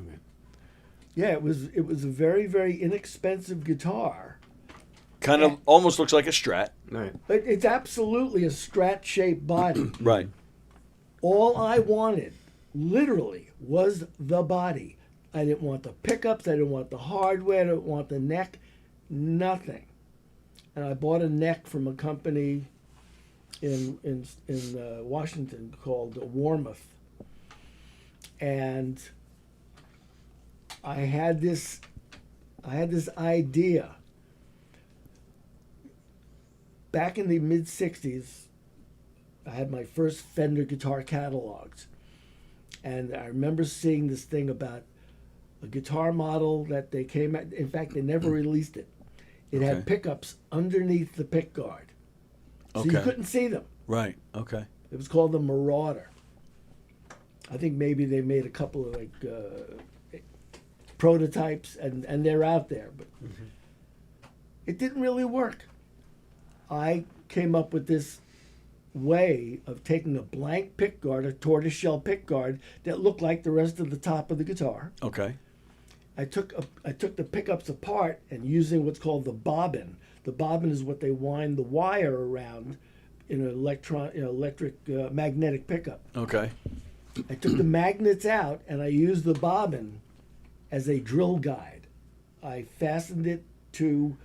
yeah, it was a very, very inexpensive guitar. Kind of almost looks like a Strat. Right. It's absolutely a Strat-shaped body. Right. All I wanted, literally, was the body. I didn't want the pickups. I didn't want the hardware. I didn't want the neck. Nothing. And I bought a neck from a company in Washington called Warmouth. And I had this idea. Back in the mid-'60s, I had my first Fender guitar catalogs. And I remember seeing this thing about a guitar model that they came at. In fact, they never released it. It Okay. had pickups underneath the pick guard, so you Okay. couldn't see them. Right. Okay. It was called the Marauder. I think maybe they made a couple of prototypes, and they're out there, but it didn't really work. I came up with this way of taking a blank pick guard, a tortoiseshell pick guard that looked like the rest of the top of the guitar. Okay. I took the pickups apart and using what's called the bobbin. The bobbin is what they wind the wire around in an electric magnetic pickup. Okay. I took the magnets out and I used the bobbin as a drill guide. I fastened it to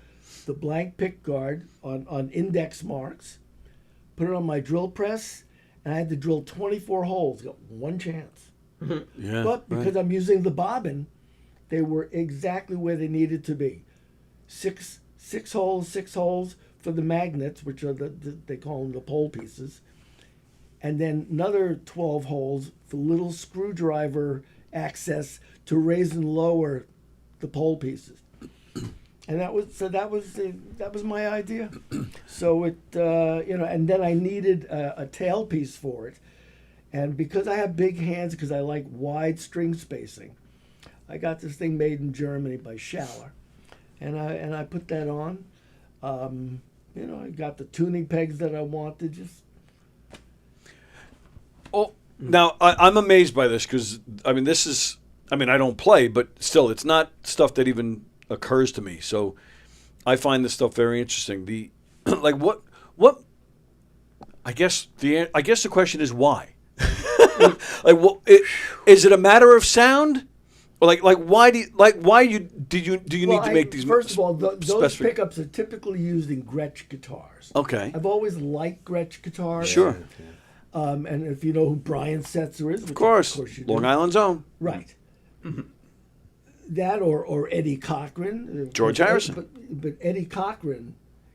the blank pick guard on index marks, put it on my drill press, and I had to drill 24 holes. Got one chance. Yeah. But because I'm using the bobbin, they were exactly where they needed to be. Six holes for the magnets, which are they call them the pole pieces, and then another 12 holes for little screwdriver access to raise and lower the pole pieces. And that was my idea. So it and then I needed a tail piece for it, and because I have big hands, because I like wide string spacing, I got this thing made in Germany by Schaller, and I put that on. I got the tuning pegs that I wanted. Just Now I'm amazed by this because I don't play, but still, it's not stuff that even occurs to me. So I find this stuff very interesting. The like what I guess the question is why. Is it a matter of sound? Or why do you need to make these? First of all, those specific- pickups are typically used in Gretsch guitars. Okay. I've always liked Gretsch guitars. Sure. And if you know who Brian Setzer is, which Of course. you do. Long Island's own. Right. That or Eddie Cochran. George Harrison. But Eddie Cochran,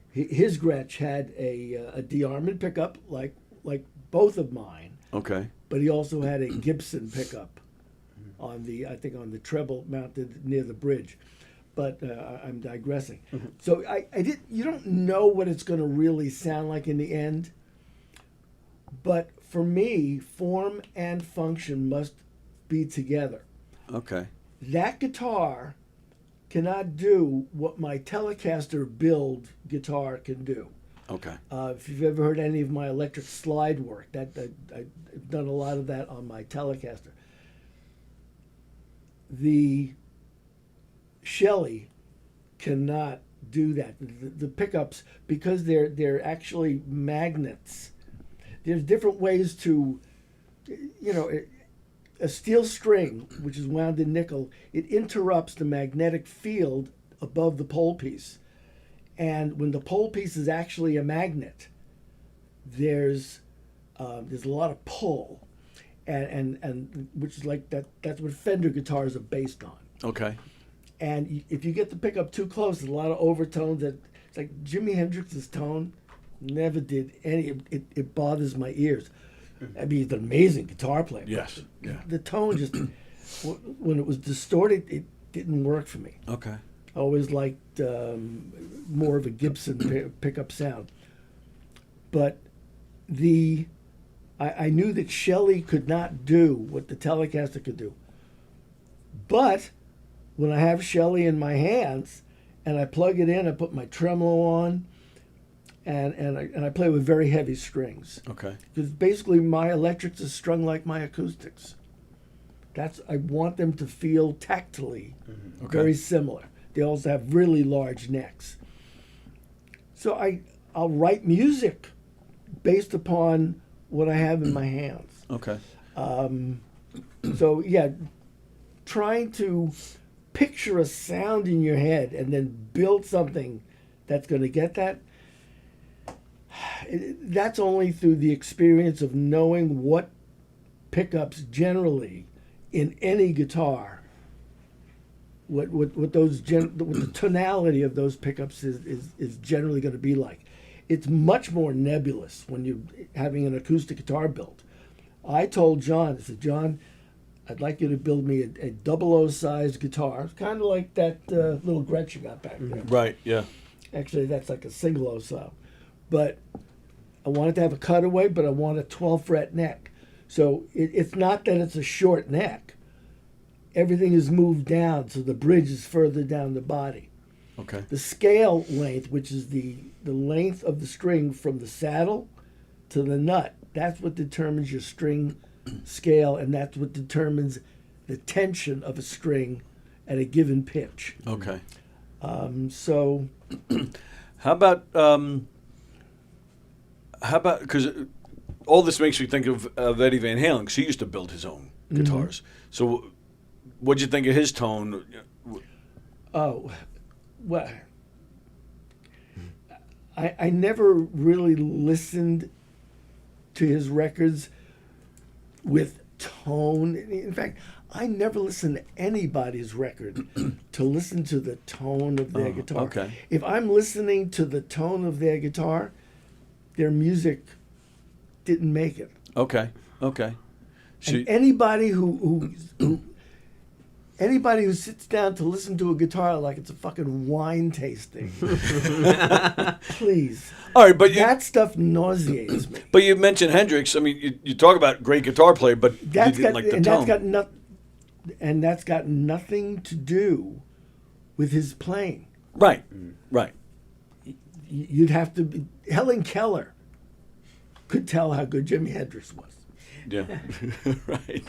his Gretsch had a de-arming pickup like both of mine. Okay. But he also had a Gibson pickup on the treble mounted near the bridge. But I'm digressing. So you don't know what it's going to really sound like in the end. But for me, form and function must be together. Okay. That guitar cannot do what my Telecaster build guitar can do. Okay. If you've ever heard any of my electric slide work, I've done a lot of that on my Telecaster. The Shelly cannot do that. The pickups, because they're actually magnets. There's different ways to, a steel string, which is wound in nickel, it interrupts the magnetic field above the pole piece. And when the pole piece is actually a magnet, there's a lot of pull, and which is like that. That's what Fender guitars are based on. Okay. And if you get the pickup too close, there's a lot of overtones. It's like Jimi Hendrix's tone never did any. It bothers my ears. I mean, he's an amazing guitar player. Yes. Yeah. The tone just when it was distorted, it didn't work for me. Okay. I always liked more of a Gibson pickup sound. But I knew that Shelly could not do what the Telecaster could do. But when I have Shelly in my hands and I plug it in, I put my tremolo on, and I play with very heavy strings. Okay. Because basically my electrics are strung like my acoustics. I want them to feel tactily very similar. They also have really large necks. So I'll write music based upon what I have in my hands. Okay. So yeah, trying to picture a sound in your head and then build something that's going to get that, that's only through the experience of knowing what pickups generally in any guitar, what the tonality of those pickups is generally going to be like. It's much more nebulous when you're having an acoustic guitar built. I told John, I said, John, I'd like you to build me a 00 size guitar, kind of like that little Gretsch you got back there. Right. Yeah. Actually, that's like a single O style. But I want it to have a cutaway, but I want a 12 fret neck. So it's not that it's a short neck. Everything is moved down, so the bridge is further down the body. Okay. The scale length, which is the length of the string from the saddle to the nut, that's what determines your string scale, and that's what determines the tension of a string at a given pitch. Okay. So, How about because all this makes me think of Eddie Van Halen, because he used to build his own guitars. So, what'd you think of his tone? oh, well, I never really listened to his records with tone. In fact, I never listened to anybody's record to listen to the tone of their guitar. okay. If I'm listening to the tone of their guitar, their music didn't make it. Okay. Okay. So, And anybody who sits down to listen to a guitar like it's a fucking wine tasting, please. all right, but That stuff nauseates me. but you mentioned Hendrix. I mean, you talk about great guitar player, but you didn't like the tone. That's got nothing to do with his playing. Right. Right. You'd have to be, Helen Keller could tell how good Jimi Hendrix was. Yeah. Right.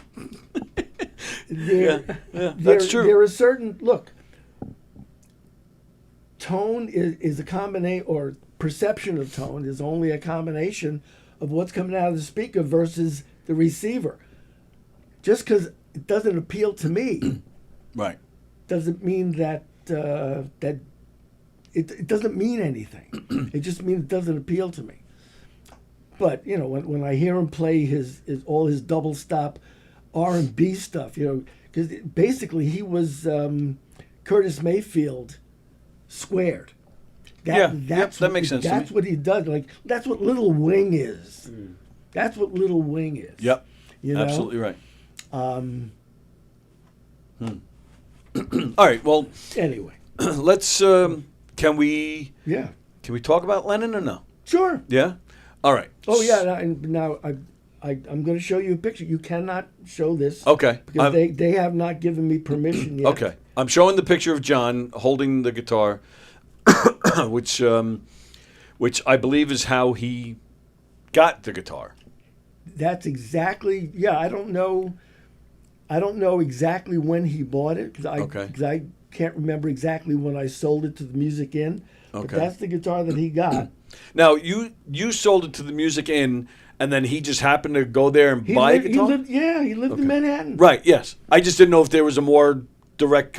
That's that's true. There are certain tone is a combination, or perception of tone is only a combination of what's coming out of the speaker versus the receiver. Just because it doesn't appeal to me Right. doesn't mean that it doesn't mean anything. It just means it doesn't appeal to me. But when I hear him play his all his double stop R&B stuff, because basically he was Curtis Mayfield squared. That makes sense to That's me. what he does. Like that's what Little Wing is. That's what Little Wing is. Yep. You know? Absolutely right. All right. Well, Anyway, let's. Can we yeah, talk about Lennon or no? sure. Yeah. All right. Oh yeah. Now I'm going to show you a picture. You cannot show this. Okay. Because they have not given me permission yet. Okay. I'm showing the picture of John holding the guitar, which I believe is how he got the guitar. That's exactly. Yeah, I don't know exactly when he bought it because I can't remember exactly when I sold it to the Music Inn. But Okay. that's the guitar that he got. Now you sold it to the Music Inn, and then he just happened to go there and buy a guitar. He lived in Manhattan. Right. Yes. I just didn't know if there was a more direct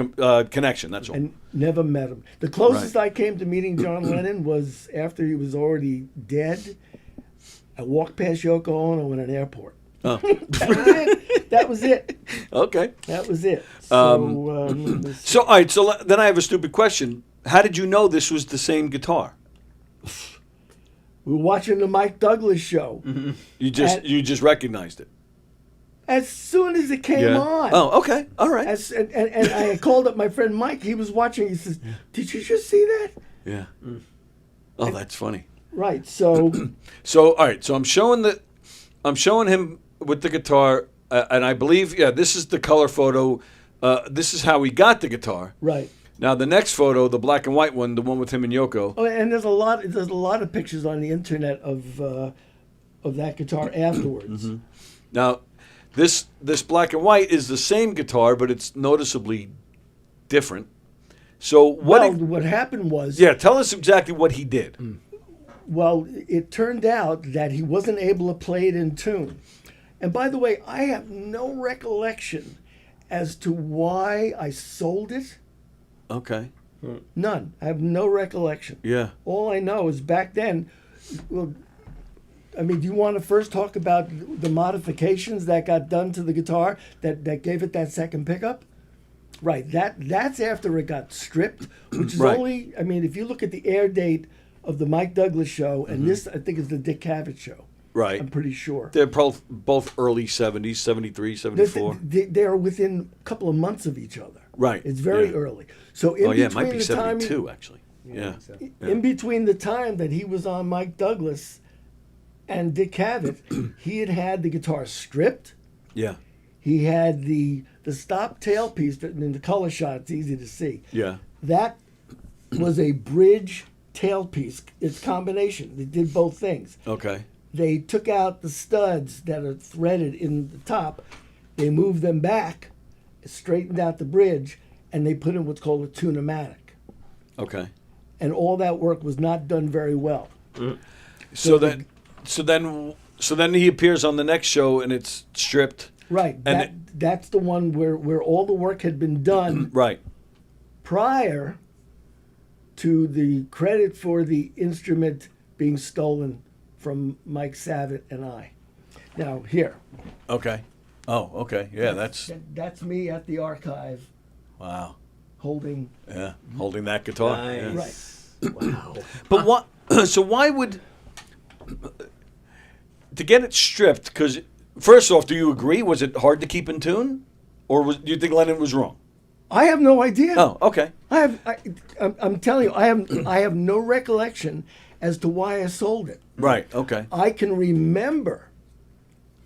connection. That's all. And never met him. The closest I came to meeting John Lennon was after he was already dead. I walked past Yoko Ono in an airport. Oh. That was it. Okay. That was it. So, So all right. So then I have a stupid question. How did you know this was the same guitar? we were watching the Mike Douglas show. You just recognized it. As soon as it came on. Oh, okay. All right. And I had called up my friend Mike. He was watching. He says, "Did you just see that?" Yeah. Oh, that's funny. Right. So So all right. So I'm showing him with the guitar, and I believe this is the color photo. This is how he got the guitar. right. Now the next photo, the black and white one, the one with him and Yoko. Oh, and there's a lot of pictures on the internet of that guitar afterwards. Now, this black and white is the same guitar, but it's noticeably different. So What happened was tell us exactly what he did. Well, it turned out that he wasn't able to play it in tune. And by the way, I have no recollection as to why I sold it. Okay. None. I have no recollection. Yeah. All I know is back then, well, I mean, do you want to first talk about the modifications that got done to the guitar that gave it that second pickup? Right. That's after it got stripped, which is Right. only, I mean, if you look at the air date of the Mike Douglas show, and this, I think, is the Dick Cavett show. Right. I'm pretty sure. They're both early 70s, 73, 74. They're within a couple of months of each other. Right, It's very yeah. early. So in Oh, yeah, it between might be the time 72, actually. Yeah. in between the time that he was on Mike Douglas and Dick Cavett, he had the guitar stripped. Yeah. He had the stop tailpiece, and in the color shot, it's easy to see. Yeah. That was a bridge tailpiece. It's combination. They did both things. Okay. They took out the studs that are threaded in the top. They moved them back, straightened out the bridge, and they put in what's called a tune-o-matic. Okay. And all that work was not done very well. So then he appears on the next show and it's stripped. Right. And That's the one where all the work had been done Right. prior to the credit for the instrument being stolen from Mike Savitt and I. Now, here. Okay. Oh, okay. Yeah, That's me at the archive wow. holding. Yeah, holding that guitar. Nice. Yeah. Right. Wow. But what? So why would to get it stripped? Because first off, do you agree? Was it hard to keep in tune, or do you think Lennon was wrong? I have no idea. Oh, okay. I'm telling you, I have no recollection as to why I sold it. Right. Okay. I can remember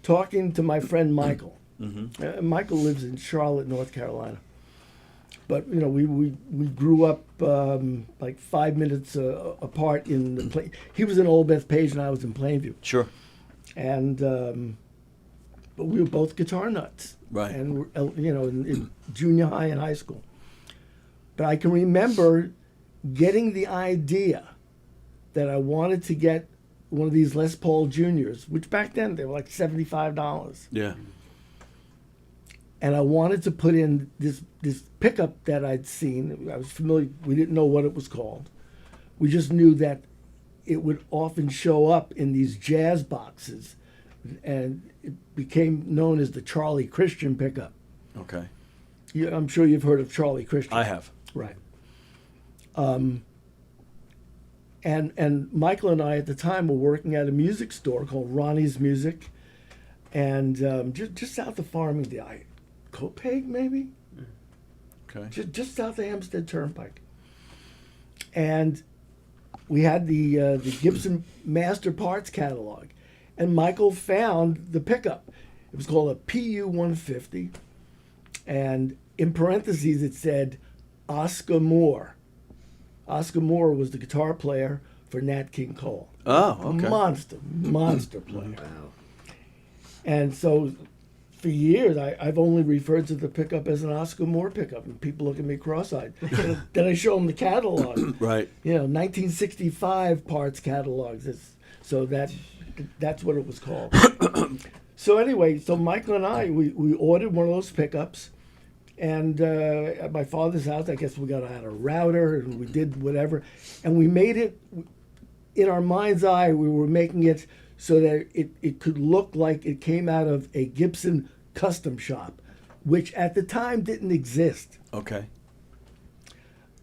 talking to my friend Michael. Michael lives in Charlotte, North Carolina. But you know, we grew up like 5 minutes apart in the he was in Old Bethpage and I was in Plainview. Sure. And but we were both guitar nuts. Right. And you know, in junior high and high school. But I can remember getting the idea that I wanted to get one of these Les Paul Juniors, which back then they were like $75. Yeah. And I wanted to put in this pickup that I'd seen. I was familiar. We didn't know what it was called. We just knew that it would often show up in these jazz boxes, and it became known as the Charlie Christian pickup. Okay. I'm sure you've heard of Charlie Christian. I have. Right. And Michael and I at the time were working at a music store called Ronnie's Music, and just south of Farmingdale, Copaig maybe, Okay. just south of Hampstead Turnpike. And we had the Gibson Master Parts catalog, and Michael found the pickup. It was called a PU 150, and in parentheses it said Oscar Moore. Oscar Moore was the guitar player for Nat King Cole. Oh, okay. Monster player. And so for years, I've only referred to the pickup as an Oscar Moore pickup, and people look at me cross-eyed. Then I show them the catalog. Right. You know, 1965 parts catalogs. So that's what it was called. So anyway, so Michael and I, we ordered one of those pickups. And at my father's house, I guess we got out a router and we did whatever. And we made it, in our mind's eye, we were making it so that it could look like it came out of a Gibson custom shop, which at the time didn't exist. Okay.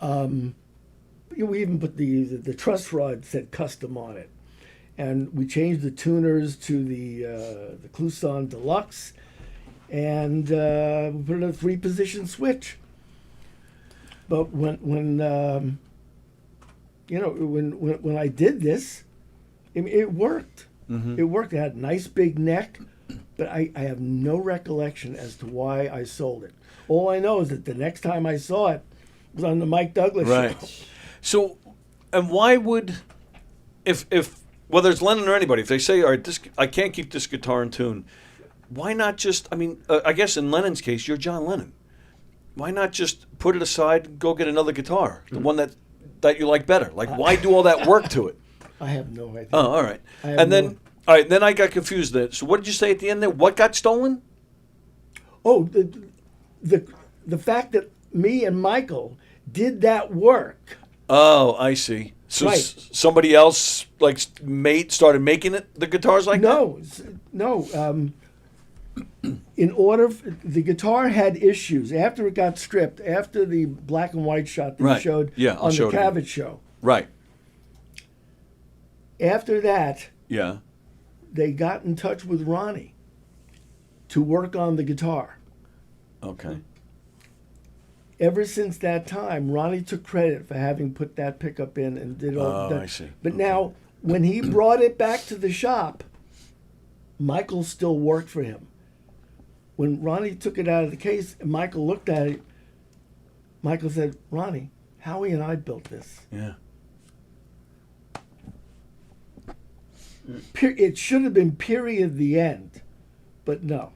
We even put the truss rod said custom on it. And we changed the tuners to the Clouson Deluxe. And we put in a 3-position switch. But when I did this, it worked. It worked. It had a nice big neck, but I have no recollection as to why I sold it. All I know is that the next time I saw it was on the Mike Douglas show. So, and why would, if whether it's Lennon or anybody, if they say, all right, I can't keep this guitar in tune, why not just, I guess in Lennon's case, you're John Lennon. Why not just put it aside and go get another guitar, the one that you like better? Like, why do all that work to it? I have no idea. Oh, all right. And then, all right, then I got confused there. So what did you say at the end there? What got stolen? Oh, the fact that me and Michael did that work. Oh, I see. So Right. Somebody else started making the guitars like that? No. In order, the guitar had issues after it got stripped. After the black and white shot that you showed on the Cavett show. Right. After that, Yeah. they got in touch with Ronnie to work on the guitar. Okay. Ever since that time, Ronnie took credit for having put that pickup in and did all that. I see. But Okay. now, when he brought it back to the shop, Michael still worked for him. When Ronnie took it out of the case and Michael looked at it, Michael said, Ronnie, Howie and I built this. Yeah. It should have been period the end, but no.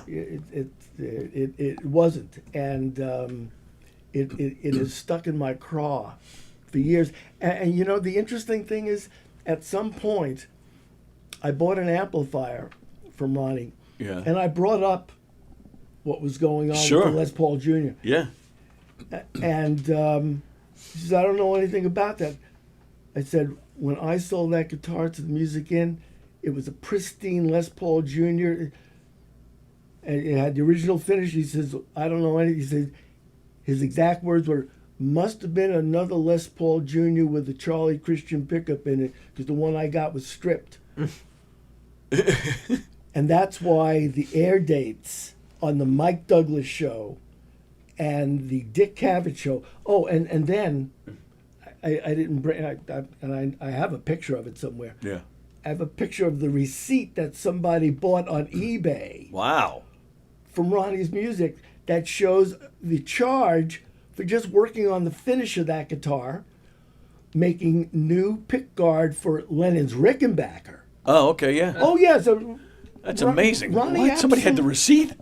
It wasn't, and it is stuck in my craw for years. And you know, the interesting thing is, at some point, I bought an amplifier from Ronnie, Yeah. and I brought up what was going on Sure. with the Les Paul Jr. Yeah. And he says, I don't know anything about that. I said, when I sold that guitar to the Music Inn, it was a pristine Les Paul Jr. And it had the original finish. He says, I don't know anything. He said, his exact words were, must have been another Les Paul Jr. with a Charlie Christian pickup in it, because the one I got was stripped. And that's why the air dates on the Mike Douglas show and the Dick Cavett show. Oh, and then I didn't bring, I have a picture of it somewhere. Yeah. I have a picture of the receipt that somebody bought on eBay Wow. from Ronnie's music that shows the charge for just working on the finish of that guitar, making new pick guard for Lennon's Rickenbacker. Oh, okay. Yeah. Oh yeah, so That's Ron- amazing. Ronnie What? Somebody had the receipt?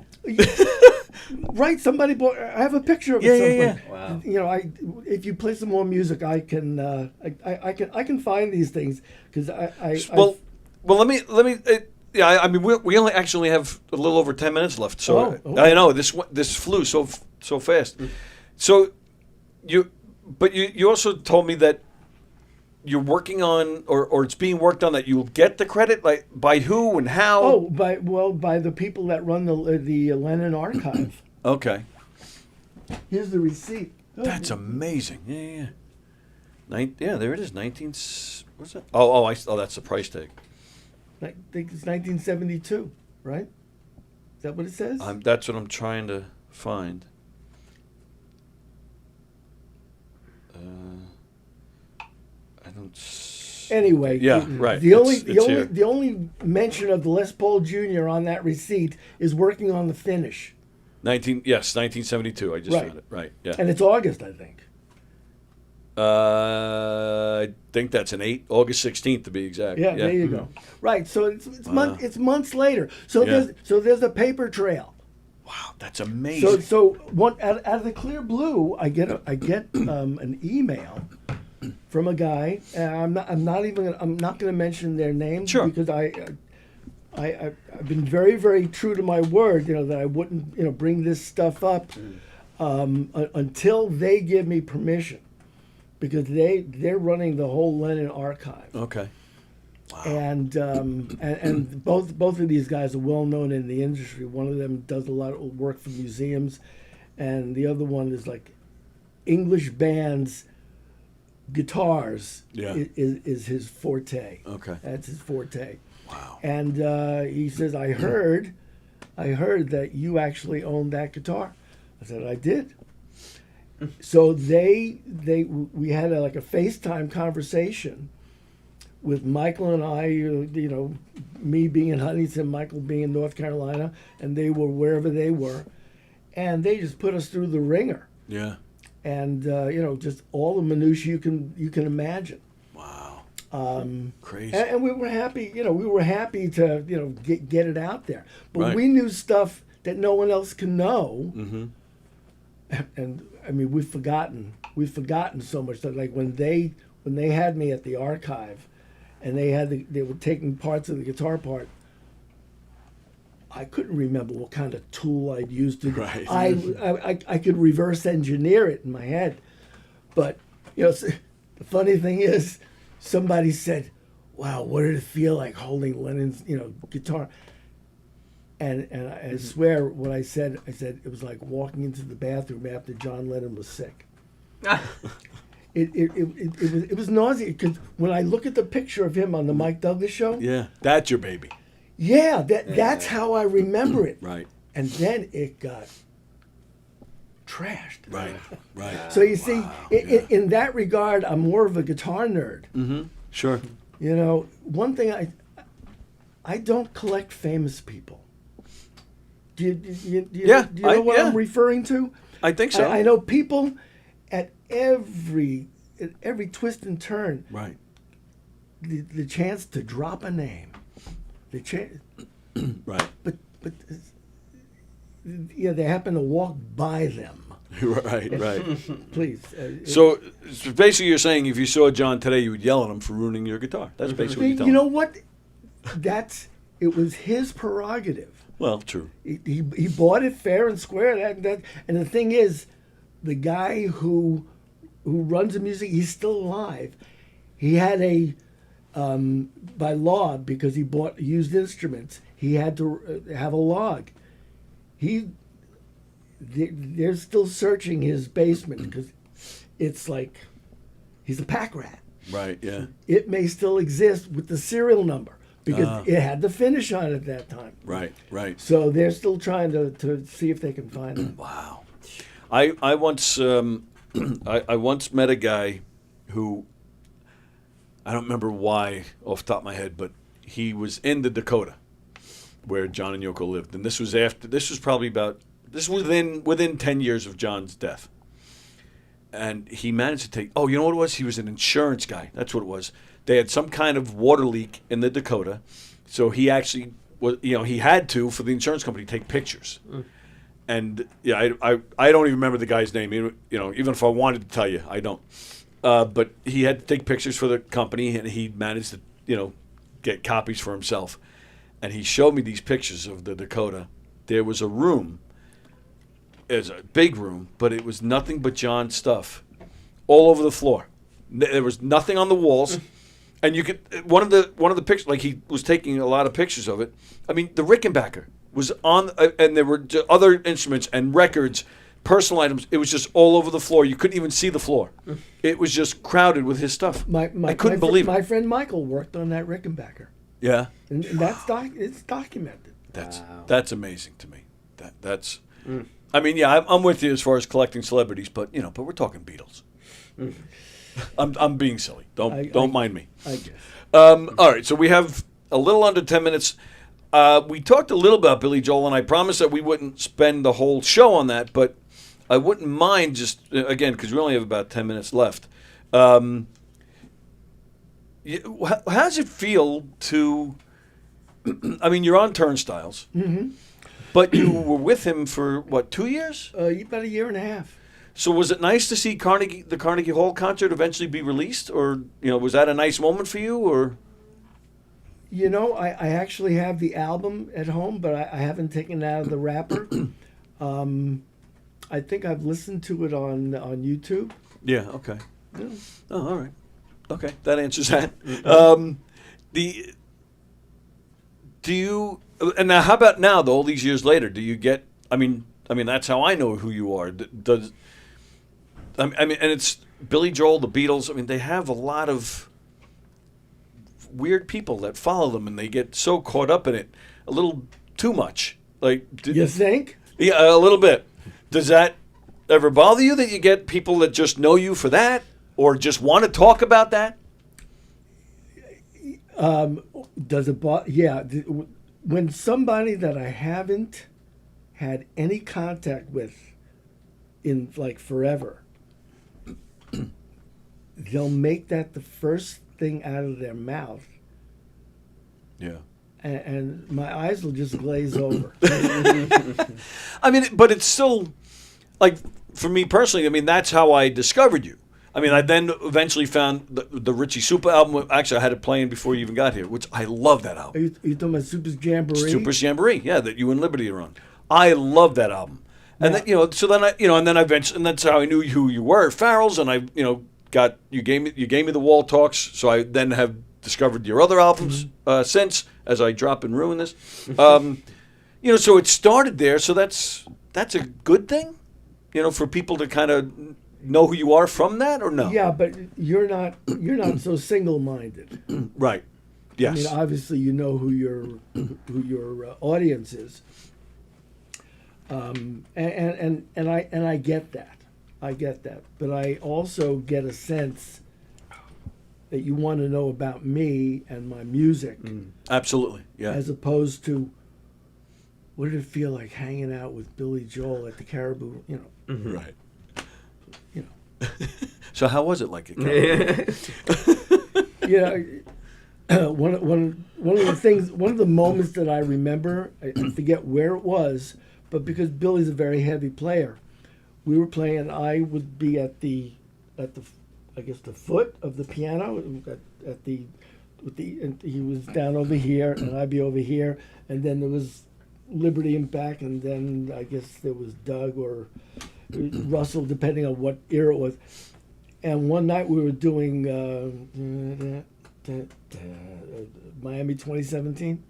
right. Somebody bought. I have a picture of it. Yeah, somewhere. Wow. You know, if you play some more music, I can I can find these things because Well, let me. Yeah, I mean, we only actually have a little over 10 minutes left, so Oh, okay. I know this flew so fast. So you also told me that you're working on, or it's being worked on, that you'll get the credit, like by who and how. Oh, by the people that run the Lennon archive. Okay, Here's the receipt. that's amazing. Yeah. There it is. 19. What's that? Oh, that's the price tag. I think it's 1972, right? Is that what it says? That's what I'm trying to find. I don't. Anyway, Yeah, right. The only It's here. the only mention of the Les Paul Jr. on that receipt is working on the finish, 1972. I just Right. found it. Right. Yeah. and it's August, I think. I think that's an 8, August 16th to be exact. Yeah, there you go. Right, so it's months later. So Yeah. there's a paper trail. Wow, that's amazing. So out of the clear blue, I get an email from a guy. And I'm not going to mention their name Sure. because I've been very, very true to my word. You know that I wouldn't bring this stuff up until they give me permission, because they're running the whole Lennon archive. Okay. And both of these guys are well known in the industry. One of them does a lot of work for museums, and the other one is like English bands, guitars. Yeah. Is his forte. Okay. That's his forte. Wow. And he says, I heard that you actually owned that guitar. I said, I did. So we had a FaceTime conversation with Michael and I, me being in Huntington, Michael being in North Carolina, and they were wherever they were, and they just put us through the ringer, Yeah. and just all the minutiae you can imagine. Wow. Crazy. And we were happy, we were happy to get it out there, but Right. we knew stuff that no one else can know. Mm-hmm. And I mean, we've forgotten so much that, like, when they had me at the archive, and they were taking parts of the guitar part, I couldn't remember what kind of tool I'd used to. Right. I could reverse engineer it in my head, but the funny thing is, somebody said, "Wow, what did it feel like holding Lennon's guitar?" And I swear, what I said it was like walking into the bathroom after John Lennon was sick. it was nauseating because when I look at the picture of him on the Mike Douglas show, Yeah, that's your baby. yeah, that's how I remember it. Right. And then it got trashed. Right. Right. So you see, in that regard, I'm more of a guitar nerd. Sure. You know, one thing I don't collect famous people. Do you Yeah, know what yeah. I'm referring to? I think so. I know people at every twist and turn. Right. The chance to drop a name, the chance, Right. but yeah, they happen to walk by them. Right. Please. So basically, you're saying if you saw John today, you would yell at him for ruining your guitar. That's basically what you're telling you know me. what? It was his prerogative. Well, true. He bought it fair and square. And the thing is, the guy who runs the music, he's still alive. He had by law, because he bought used instruments, he had to have a log. They're still searching his basement because it's like he's a pack rat. Right. Yeah. It may still exist with the serial number because it had the finish on it at that time. Right. Right. So they're still trying to see if they can find it. Wow. I once I once met a guy who I don't remember why off the top of my head, but he was in the Dakota where John and Yoko lived, and this was within 10 years of John's death. And he managed to take, you know what it was? He was an insurance guy. That's what it was. They had some kind of water leak in the Dakota, so he actually was, he had to, for the insurance company, take pictures. And yeah, I don't even remember the guy's name. Even if I wanted to tell you, I don't. But he had to take pictures for the company, and he managed to, get copies for himself. And he showed me these pictures of the Dakota. There was a room. It was a big room, but it was nothing but John's stuff all over the floor. There was nothing on the walls. And you could one of the pictures, like he was taking a lot of pictures of it. I mean, the Rickenbacker was on, and there were other instruments and records, personal items. It was just all over the floor. You couldn't even see the floor. It was just crowded with his stuff. I couldn't believe it. My friend Michael worked on that Rickenbacker, Yeah, and it's documented. that's amazing to me. That's. I mean, yeah, I'm with you as far as collecting celebrities, but we're talking Beatles. I'm being silly. Don't mind me. I guess. All right, so we have a little under 10 minutes. We talked a little about Billy Joel, and I promised that we wouldn't spend the whole show on that, but I wouldn't mind just, again, because we only have about 10 minutes left. How does it feel to, I mean, you're on Turnstiles, but you were with him for, 2 years? About a year and a half. So was it nice to see the Carnegie Hall concert eventually be released, or was that a nice moment for you, or? I actually have the album at home, but I haven't taken it out of the wrapper. I think I've listened to it on YouTube. Yeah. Okay. Yeah. Oh, all right. Okay, that answers that. And now how about now? Though all these years later, do you get? I mean, that's how I know who you are. And it's Billy Joel, the Beatles. I mean, they have a lot of weird people that follow them, and they get so caught up in it a little too much. Like, You think? Yeah, a little bit. Does that ever bother you that you get people that just know you for that, or just want to talk about that? Does it bother? Yeah. When somebody that I haven't had any contact with in like forever, they'll make that the first thing out of their mouth. Yeah. And my eyes will just glaze over. I mean, but it's still, like, for me personally, I mean, that's how I discovered you. I mean, I then eventually found the Richie Super album. Actually, I had it playing before you even got here, which I love that album. Are you talking about Super's Jamboree? Super's Jamboree, yeah, that you and Liberty are on. I love that album. And then, so then and then I eventually, and that's how I knew who you were at Farrell's, and I, you gave me the Wall Talks, so I then have discovered your other albums since, as I drop and ruin this. So it started there, so that's a good thing, for people to kind of know who you are from that, or no? Yeah, but you're not so single-minded. Right. Yes. I mean, obviously, you know who your audience is, and I get that. I get that, but I also get a sense that you want to know about me and my music, Absolutely. Yeah. as opposed to what did it feel like hanging out with Billy Joel at the Caribou? Right. You know. So how was it like? One of the things, one of the moments that I remember, I forget where it was, but because Billy's a very heavy player, we were playing, and I would be at the I guess the foot of the piano and he was down over here, and I'd be over here, and then there was Liberty and back, and then I guess there was Doug or Russell, depending on what era it was. And one night we were doing Miami 2017,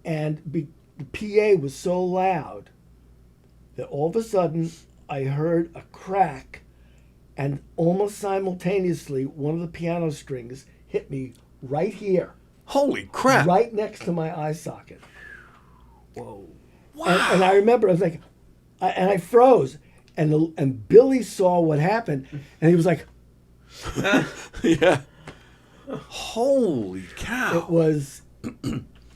and the PA was so loud that all of a sudden I heard a crack, and almost simultaneously one of the piano strings hit me right here, Holy crap! right next to my eye socket. Whoa. And I remember, I was like, I froze, and Billy saw what happened, and he was like, Yeah. Holy cow! it was,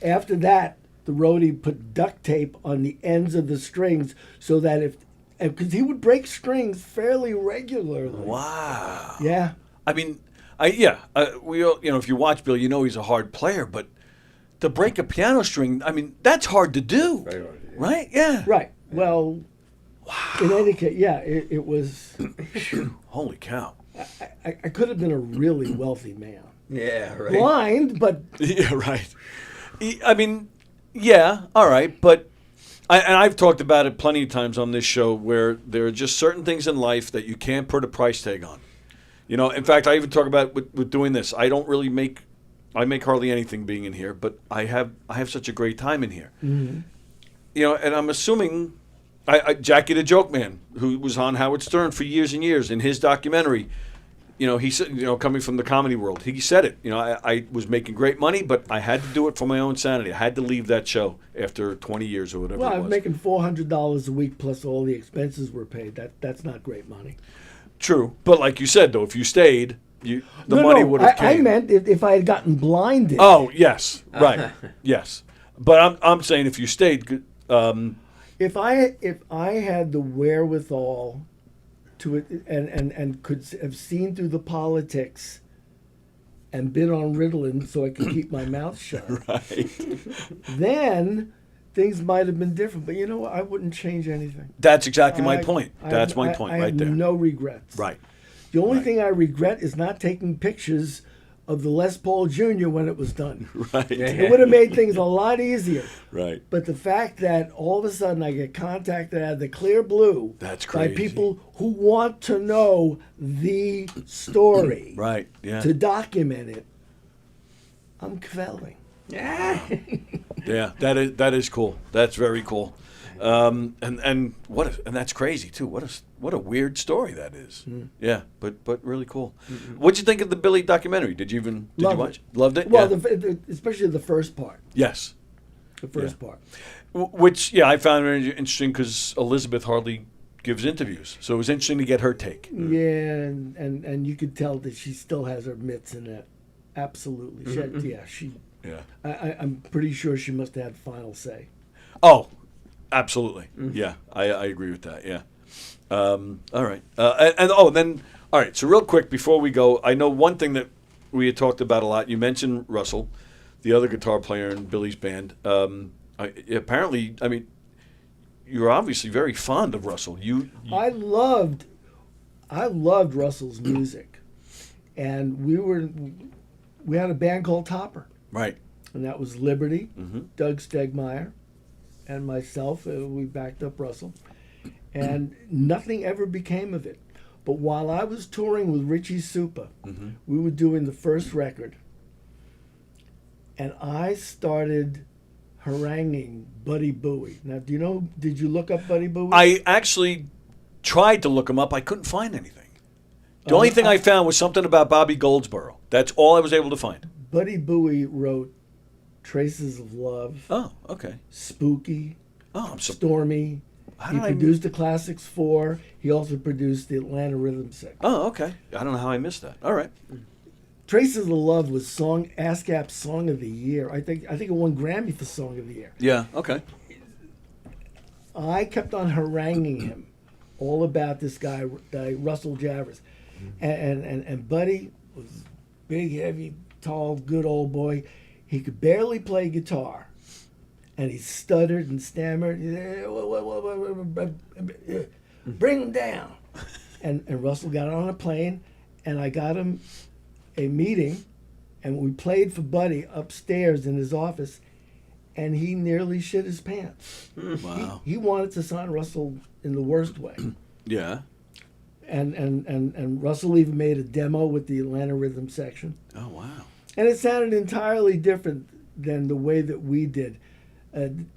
after that, the roadie put duct tape on the ends of the strings so that because he would break strings fairly regularly. Wow. Yeah. I mean, we all, if you watch Bill, you know he's a hard player, but to break a piano string, I mean, that's hard to do. Very hard, yeah. Right? Yeah. Right. Well, in any case, yeah, it was, Holy cow. I could have been a really wealthy man. Yeah, right. Blind, but Yeah, right. I mean, yeah, all right, but I've talked about it plenty of times on this show where there are just certain things in life that you can't put a price tag on. In fact, I even talk about with doing this. I make hardly anything being in here, but I have such a great time in here. Mm-hmm. And I'm assuming Jackie the Joke Man, who was on Howard Stern for years and years, in his documentary, he said, coming from the comedy world, he said it. I was making great money, but I had to do it for my own sanity. I had to leave that show after 20 years or whatever well, it I was. was making $400 a week plus all the expenses were paid. That's not great money. True, but like you said, though, if you stayed, the money would have I came. meant if I had gotten blinded. Oh yes, right, yes. But I'm saying if you stayed, If I had the wherewithal to it and could have seen through the politics and been on Ritalin so I could keep my mouth shut, right. then things might have been different. But you know what? I wouldn't change anything. That's exactly my point. I That's have- my I- point I right have there. no regrets. Right. The only Right. thing I regret is not taking pictures of the Les Paul Jr. when it was done. Right. It would have made things a lot easier. Right. But the fact that all of a sudden I get contacted out of the clear blue That's by crazy. people who want to know the story Right. Yeah. to document it, I'm quelling. Yeah. That is cool. That's very cool. And that's crazy too. What a weird story that is. Yeah, but really cool. What'd you think of the Billy documentary? Did you Loved watch? it. Loved it. Well, Yeah. especially the first part. Yes. The first part. Which I found very interesting because Elizabeth hardly gives interviews, so it was interesting to get her take. Yeah, and you could tell that she still has her mitts in it. Absolutely. Yeah. I'm pretty sure she must have had final say. Oh, absolutely. Yeah, I agree with that. Yeah. All right. Then all right. So real quick before we go, I know one thing that we had talked about a lot. You mentioned Russell, the other guitar player in Billy's band. Apparently, I mean, you're obviously very fond of Russell. I loved Russell's music, and we had a band called Topper, Right. and that was Liberty, Mm-hmm. Doug Stegmeyer, and myself. We backed up Russell, and nothing ever became of it. But while I was touring with Richie Supa, Mm-hmm. we were doing the first record, and I started haranguing Buddy Bowie. Now, did you look up Buddy Bowie? I actually tried to look him up. I couldn't find anything. The only thing I found was something about Bobby Goldsboro. That's all I was able to find. Buddy Bowie wrote Traces of Love, Oh, okay. Spooky, Oh, I'm so. Stormy. How He did I- produced the Classics 4. He also produced the Atlanta Rhythm Section. Oh, okay. I don't know how I missed that. All right. Traces of Love was ASCAP's Song of the Year. I think it won Grammy for Song of the Year. Yeah. Okay. I kept on haranguing him all about this guy Russell Javers. And Buddy was big, heavy, tall, good old boy. He could barely play guitar. And he stuttered and stammered. Bring him down. And Russell got on a plane, and I got him a meeting, and we played for Buddy upstairs in his office, and he nearly shit his pants. Wow. He wanted to sign Russell in the worst way. Yeah. And Russell even made a demo with the Atlanta Rhythm Section. Oh, wow. And it sounded entirely different than the way that we did. And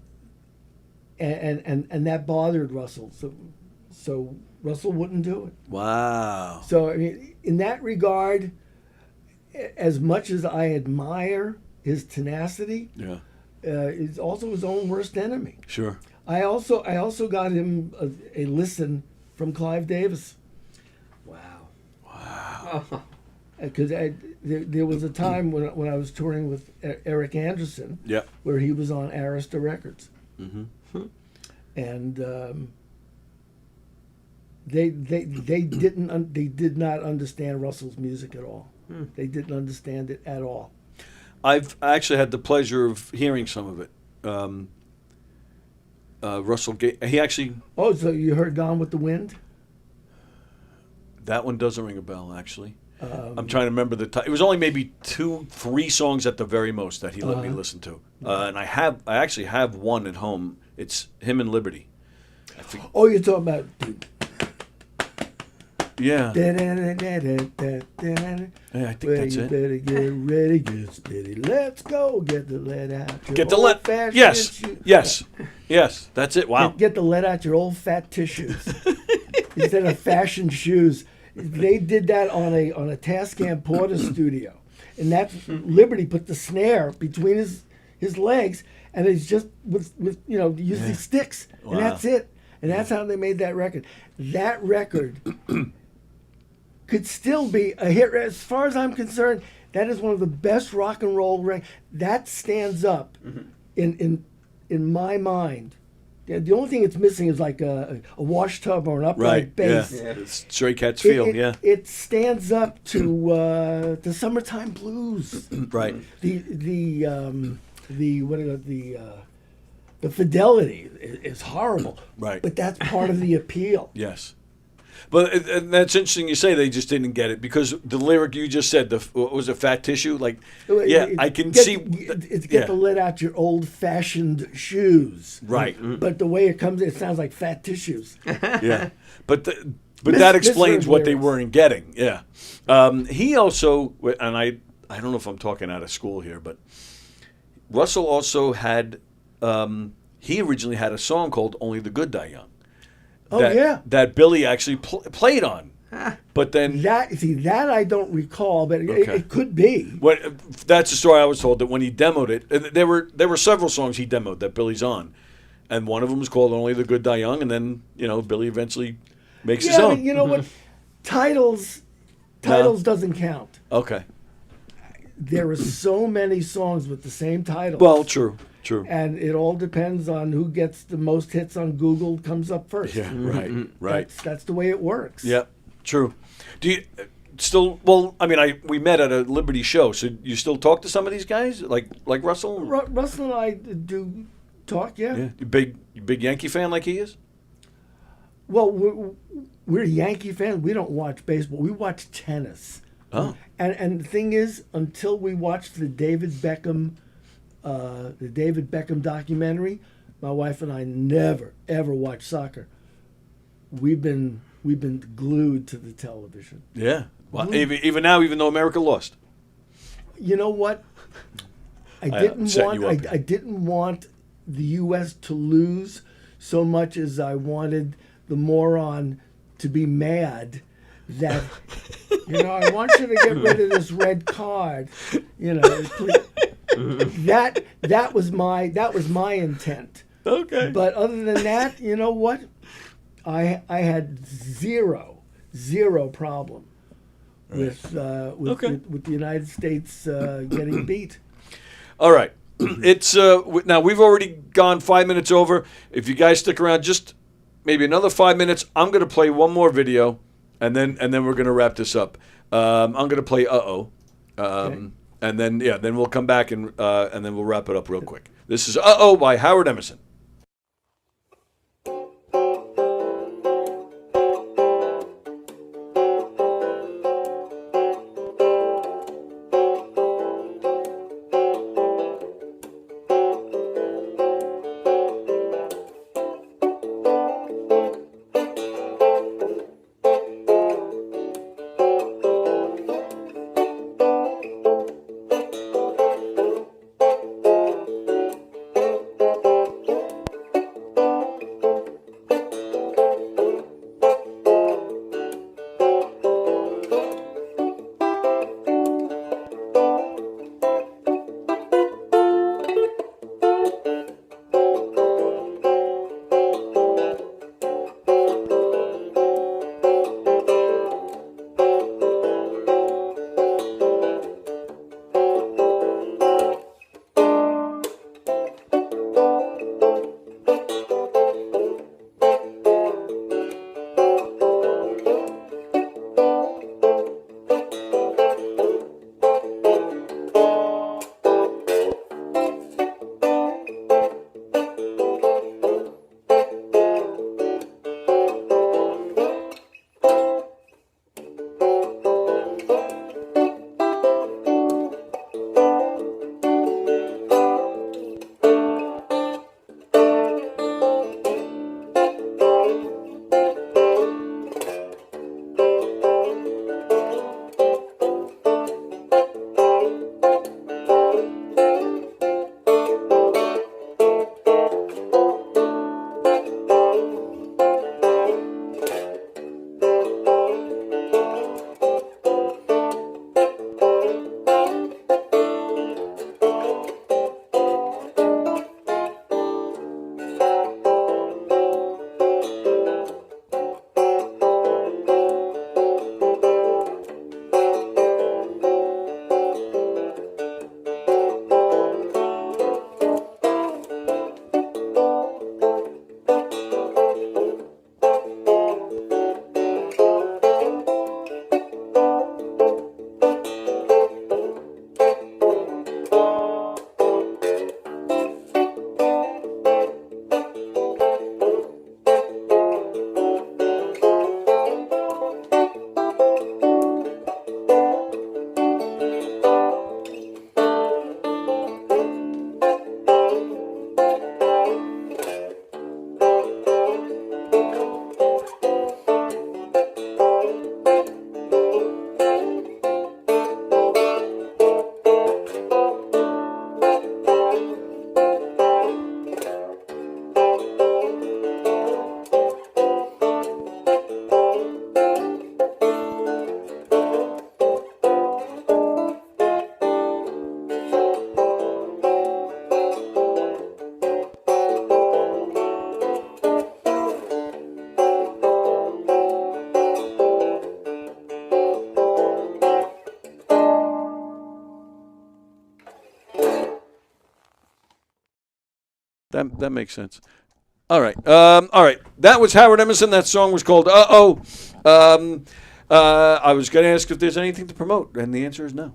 that bothered Russell. So Russell wouldn't do it. Wow. So I mean, in that regard, as much as I admire his tenacity, Yeah. he's also his own worst enemy. Sure. I also got him a listen from Clive Davis. Wow. Because there was a time when I was touring with Eric Anderson, Yeah. where he was on Arista Records, Mm-hmm. and they did not understand Russell's music at all. They didn't understand it at all. I've actually had the pleasure of hearing some of it. Russell, he actually, Oh, so you heard Gone with the Wind? that one doesn't ring a bell, actually. I'm trying to remember the time. It was only maybe 2-3 songs at the very most that he let me listen to. And I actually have one at home. It's him and Liberty. Oh, you're talking about. Yeah. Yeah, I think that's you it. better get ready, get steady. Let's go. Get the lead out. Your Get the lead. old-fashioned Yes. shoe- Yes. Yes. That's it. Wow. Get the lead out your old fat tissues instead of fashion shoes. They did that on a Tascam Porter studio, and that's Liberty put the snare between his legs, and it's just with use these sticks, Wow. and that's it. And that's how they made that record. That record could still be a hit. As far as I'm concerned, that is one of the best rock and roll records. That stands up in my mind. The only thing it's missing is like a wash tub or an upright Right. bass. Yeah. It's Stray Cats feel. Yeah. It stands up to the Summertime Blues. Right. The fidelity is horrible. Right. But that's part of the appeal. Yes. But and that's interesting you say they just didn't get it because the lyric you just said, what was it, fat tissue? Like, yeah, I can see. It's yeah. get the lid out your old-fashioned shoes. Right. But the way it comes, it sounds like fat tissues. Yeah. But that explains what they lyrics. weren't getting. Yeah. He also, and I don't know if I'm talking out of school here, but Russell also had, he originally had a song called Only the Good Die Young. Oh, that, yeah. That Billy actually played on. But then That I don't recall, but Okay. it could be. that's the story I was told, that when he demoed it, there were several songs he demoed that Billy's on, and one of them was called Only the Good Die Young, and then Billy eventually makes his Yeah, own. but you know what? Titles doesn't count. Okay. There are so many songs with the same title. Well, true. And it all depends on who gets the most hits on Google comes up first. Yeah. Right. That's the way it works. Yeah. True. Do you still? Well, I mean, we met at a Liberty show, so you still talk to some of these guys, like Russell? Russell and I do talk, yeah. Yeah. You big Yankee fan like he is? Well, we're Yankee fans. We don't watch baseball. We watch tennis. Oh. And the thing is, until we watched the David Beckham documentary, my wife and I never ever watched soccer. We've been glued to the television. Yeah. Well, even now, even though America lost. You know what? I didn't want the U.S. to lose so much as I wanted the moron to be mad that, I want you to get rid of this red card. That was my intent. Okay. But other than that, you know what? I had zero problem with the United States getting beat. All right. It's now we've already gone 5 minutes over. If you guys stick around just maybe another 5 minutes, I'm going to play one more video, and then we're going to wrap this up. I'm going to play Uh-Oh. Okay. And then we'll come back and then we'll wrap it up real quick. This is Uh-Oh by Howard Emerson. That makes sense. All right. All right. That was Howard Emerson. That song was called Uh-Oh. I was going to ask if there's anything to promote, and the answer is no.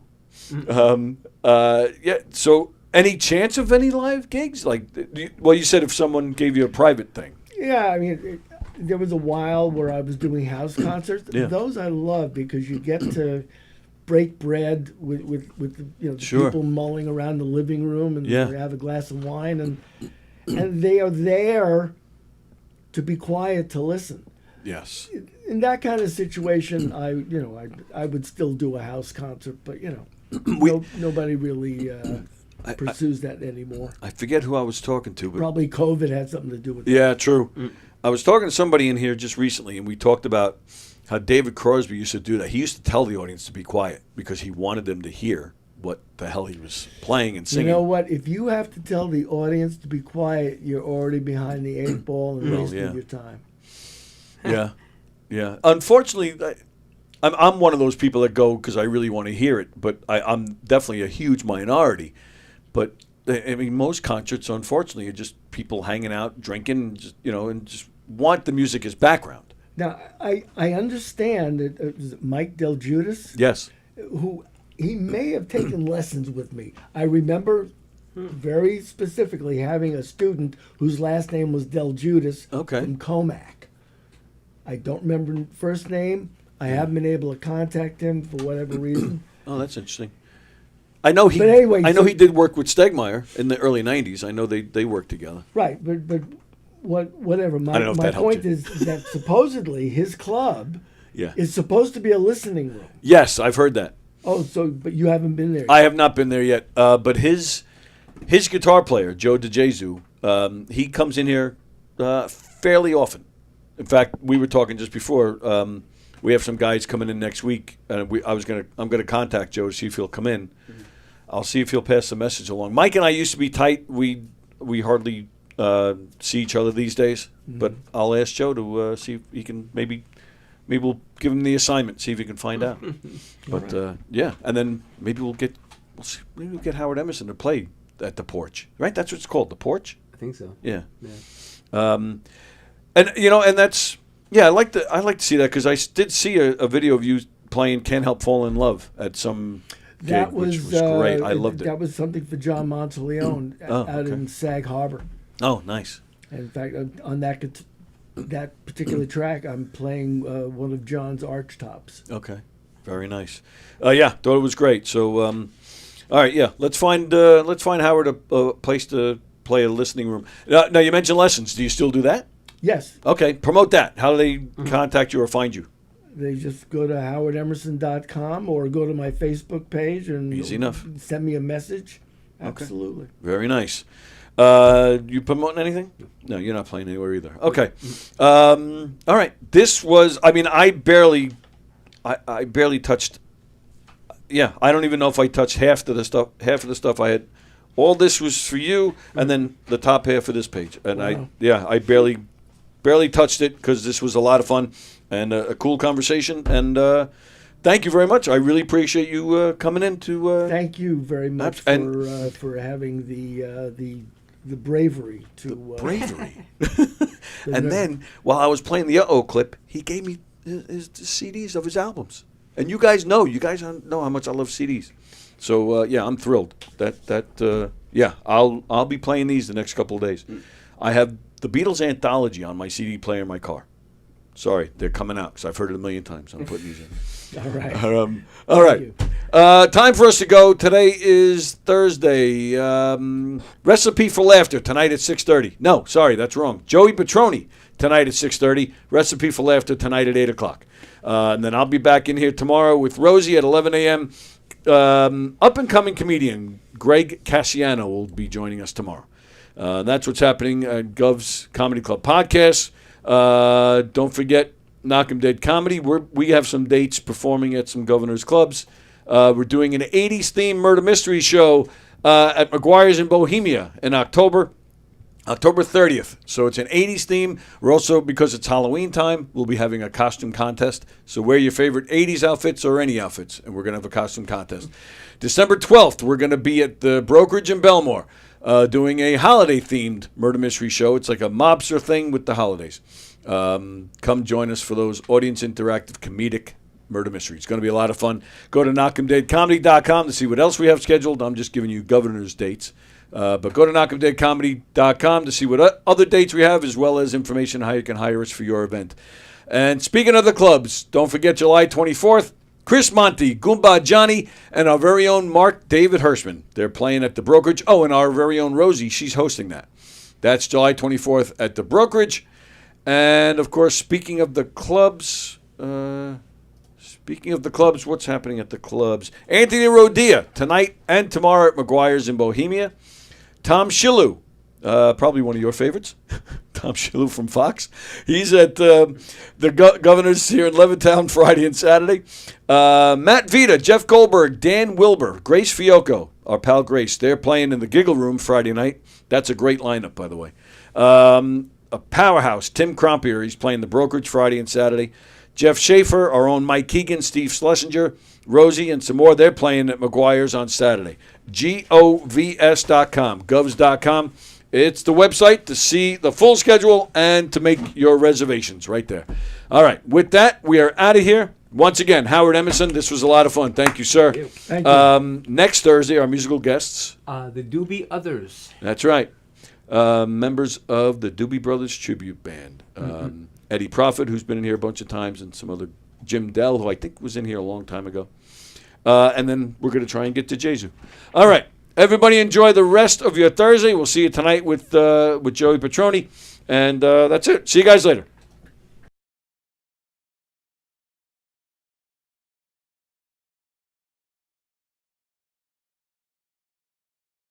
Yeah. So any chance of any live gigs? Like, you said if someone gave you a private thing. Yeah, I mean, there was a while where I was doing house concerts. Yeah. Those I love because you get to break bread with the Sure. people mulling around the living room and Yeah. they have a glass of wine and they are there to be quiet to listen. Yes. In that kind of situation, I would still do a house concert, but nobody really pursues that anymore. I forget who I was talking to, but Probably COVID had something to do with it. yeah, true. I was talking to somebody in here just recently, and we talked about how David Crosby used to do that. He used to tell the audience to be quiet because he wanted them to hear what the hell he was playing and singing. You know what? If you have to tell the audience to be quiet, you're already behind the 8 ball and wasting your time. Yeah, yeah. Unfortunately, I'm one of those people that go because I really want to hear it, but I'm definitely a huge minority. But I mean, most concerts, unfortunately, are just people hanging out, drinking, just, and just want the music as background. Now, I understand that was it Mike Del Giudice, Yes. who he may have taken lessons with me. I remember very specifically having a student whose last name was Del Giudice from Comac. I don't remember first name. I haven't been able to contact him for whatever reason. Oh, that's interesting. I know he. But anyway, I know he did work with Stegmeyer in the early '90s. I know they worked together. Right, but whatever. I don't know if My that helped point you. is that supposedly his club Yeah. is supposed to be a listening room. Yes, I've heard that. Oh, but you haven't been there yet. I have not been there yet. But his guitar player, Joe DeJesu, he comes in here fairly often. In fact, we were talking just before. We have some guys coming in next week, and I'm gonna contact Joe to see if he'll come in. Mm-hmm. I'll see if he'll pass the message along. Mike and I used to be tight. We hardly see each other these days, but I'll ask Joe to see if he can maybe we'll give him the assignment, see if he can find out. But yeah, and then maybe we'll get Howard Emerson to play at the Porch, right? That's what it's called, the Porch. I think so. Yeah. And that's I like to see that because I did see a video of you playing "Can't Help Falling in Love" at some gig, which was great. I loved it. That was something for John Monteleone out in Sag Harbor. Oh, nice. In fact, on that particular track, I'm playing one of John's arch tops. Okay, very nice. Yeah, thought it was great. So, all right, yeah, let's find Howard a place to play a listening room. Now, you mentioned lessons. Do you still do that? Yes. Okay, promote that. How do they contact you or find you? They just go to howardemerson.com or go to my Facebook page and Easy enough. Send me a message. Absolutely. Okay. Very nice. You promoting anything? No, you're not playing anywhere either. Okay. All right. This was. I mean, I barely touched. Yeah, I don't even know if I touched half of the stuff I had. All this was for you, and then the top half of this page, and wow. I barely touched it because this was a lot of fun and a cool conversation. And thank you very much. I really appreciate you coming in to. Thank you very much for having the bravery to. Bravery. And then while I was playing the Uh-Oh clip, he gave me his CDs of his albums. And you guys know how much I love CDs. So yeah, I'm thrilled. I'll be playing these the next couple of days. I have the Beatles anthology on my CD player in my car. Sorry, they're coming out because I've heard it a million times. I'm putting these in. All right. All right. Time for us to go. Today is Thursday. Recipe for Laughter tonight at 6:30. No, sorry, that's wrong. Joey Petroni tonight at 6:30. Recipe for Laughter tonight at 8 o'clock. And then I'll be back in here tomorrow with Rosie at 11 a.m. Up-and-coming comedian Greg Cassiano will be joining us tomorrow. That's what's happening at Gov's Comedy Club podcast. Don't forget Knock 'em Dead Comedy. We have some dates performing at some Governors Clubs. We're doing an 80s themed murder mystery show at McGuire's in Bohemia in October 30th. So it's an 80s theme. We're also, because it's Halloween time, we'll be having a costume contest. So wear your favorite 80s outfits or any outfits, and we're going to have a costume contest. December 12th, we're going to be at the Brokerage in Belmore doing a holiday-themed murder mystery show. It's like a mobster thing with the holidays. Come join us for those audience interactive comedic murder mysteries. It's going to be a lot of fun. Go to knockemdeadcomedy.com to see what else we have scheduled. I'm just giving you Governor's dates. But go to knockemdeadcomedy.com to see what other dates we have, as well as information on how you can hire us for your event. And speaking of the clubs, don't forget July 24th, Chris Monty, Goomba Johnny, and our very own Mark David Hirschman. They're playing at the Brokerage. Oh, and our very own Rosie, she's hosting that. That's July 24th at the Brokerage. And, of course, speaking of the clubs, what's happening at the clubs? Anthony Rodia tonight and tomorrow at McGuire's in Bohemia. Tom Shillue probably one of your favorites, Tom Shalhoub from Fox. He's at the Governors here in Levittown Friday and Saturday. Matt Vita, Jeff Goldberg, Dan Wilbur, Grace Fiocco, our pal Grace. They're playing in the Giggle Room Friday night. That's a great lineup, by the way. A powerhouse, Tim Crompier. He's playing the Brokerage Friday and Saturday. Jeff Schaefer, our own Mike Keegan, Steve Schlesinger, Rosie, and some more. They're playing at McGuire's on Saturday. govs.com, govs.com. It's the website to see the full schedule and to make your reservations right there. All right, with that, we are out of here. Once again, Howard Emerson, this was a lot of fun. Thank you, sir. Thank you. Next Thursday, our musical guests. The Doobie Others. That's right. Members of the Doobie Brothers Tribute Band. Eddie Prophet, who's been in here a bunch of times, and some other Jim Dell, who I think was in here a long time ago. And then we're going to try and get to Jesu. All right. Everybody enjoy the rest of your Thursday. We'll see you tonight with Joey Petroni. And that's it. See you guys later.